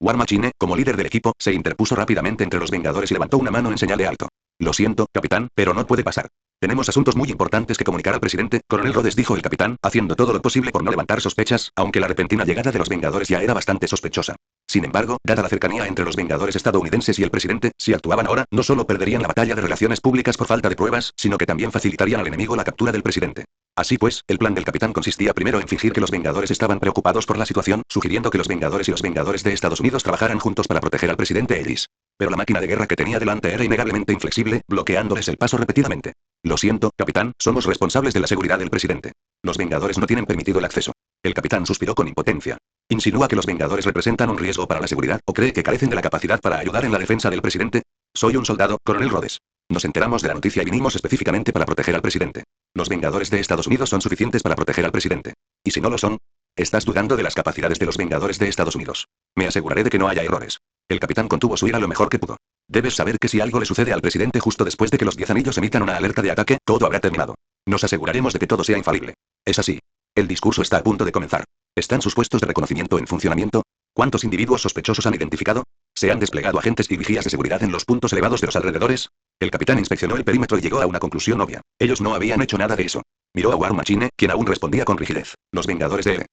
War Machine, como líder del equipo, se interpuso rápidamente entre los Vengadores y levantó una mano en señal de alto. Lo siento, capitán, pero no puede pasar. Tenemos asuntos muy importantes que comunicar al presidente, Coronel Rhodes, dijo el capitán, haciendo todo lo posible por no levantar sospechas, aunque la repentina llegada de los Vengadores ya era bastante sospechosa. Sin embargo, dada la cercanía entre los Vengadores estadounidenses y el presidente, si actuaban ahora, no solo perderían la batalla de relaciones públicas por falta de pruebas, sino que también facilitarían al enemigo la captura del presidente. Así pues, el plan del capitán consistía primero en fingir que los Vengadores estaban preocupados por la situación, sugiriendo que los Vengadores y los Vengadores de Estados Unidos trabajaran juntos para proteger al presidente Ellis. Pero la máquina de guerra que tenía delante era innegablemente inflexible, bloqueándoles el paso repetidamente. Lo siento, capitán, somos responsables de la seguridad del presidente. Los Vengadores no tienen permitido el acceso. El capitán suspiró con impotencia. ¿Insinúa que los Vengadores representan un riesgo para la seguridad o cree que carecen de la capacidad para ayudar en la defensa del presidente? Soy un soldado, Coronel Rhodes. Nos enteramos de la noticia y vinimos específicamente para proteger al presidente. Los Vengadores de Estados Unidos son suficientes para proteger al presidente. ¿Y si no lo son? Estás dudando de las capacidades de los Vengadores de Estados Unidos. Me aseguraré de que no haya errores. El capitán contuvo su ira lo mejor que pudo. Debes saber que si algo le sucede al presidente justo después de que los 10 anillos emitan una alerta de ataque, todo habrá terminado. Nos aseguraremos de que todo sea infalible. Es así. El discurso está a punto de comenzar. ¿Están sus puestos de reconocimiento en funcionamiento? ¿Cuántos individuos sospechosos han identificado? ¿Se han desplegado agentes y vigías de seguridad en los puntos elevados de los alrededores? El capitán inspeccionó el perímetro y llegó a una conclusión obvia. Ellos no habían hecho nada de eso. Miró a War Machine, quien aún respondía con rigidez. Los Vengadores de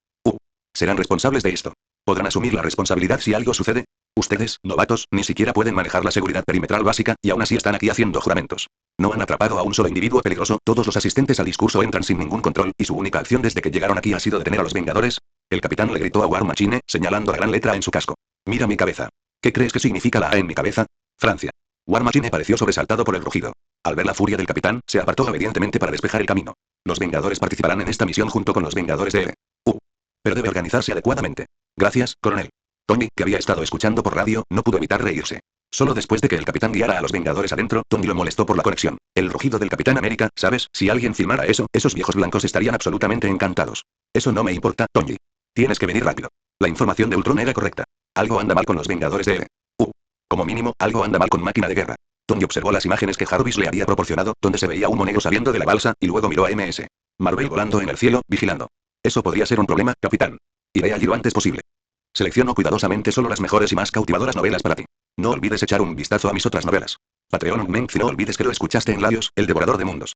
serán responsables de esto. ¿Podrán asumir la responsabilidad si algo sucede? Ustedes, novatos, ni siquiera pueden manejar la seguridad perimetral básica, y aún así están aquí haciendo juramentos. No han atrapado a un solo individuo peligroso, todos los asistentes al discurso entran sin ningún control, y su única acción desde que llegaron aquí ha sido detener a los Vengadores. El capitán le gritó a War Machine, señalando la gran letra en su casco. Mira mi cabeza. ¿Qué crees que significa la A en mi cabeza? Francia. War Machine pareció sobresaltado por el rugido. Al ver la furia del capitán, se apartó obedientemente para despejar el camino. Los Vengadores participarán en esta misión junto con los Vengadores de EU. Pero debe organizarse adecuadamente. Gracias, coronel. Tony, que había estado escuchando por radio, no pudo evitar reírse. Solo después de que el capitán guiara a los Vengadores adentro, Tony lo molestó por la conexión. El rugido del Capitán América, ¿sabes? Si alguien filmara eso, esos viejos blancos estarían absolutamente encantados. Eso no me importa, Tony. Tienes que venir rápido. La información de Ultron era correcta. Algo anda mal con los Vengadores de EU. Como mínimo, algo anda mal con Máquina de Guerra. Tony observó las imágenes que Jarvis le había proporcionado, donde se veía humo negro saliendo de la balsa, y luego miró a MS. Marvel volando en el cielo, vigilando. Eso podría ser un problema, capitán. Iré allí lo antes posible. Selecciono cuidadosamente solo las mejores y más cautivadoras novelas para ti. No olvides echar un vistazo a mis otras novelas. Patreon Unmenc, y no olvides que lo escuchaste en labios, el devorador de mundos.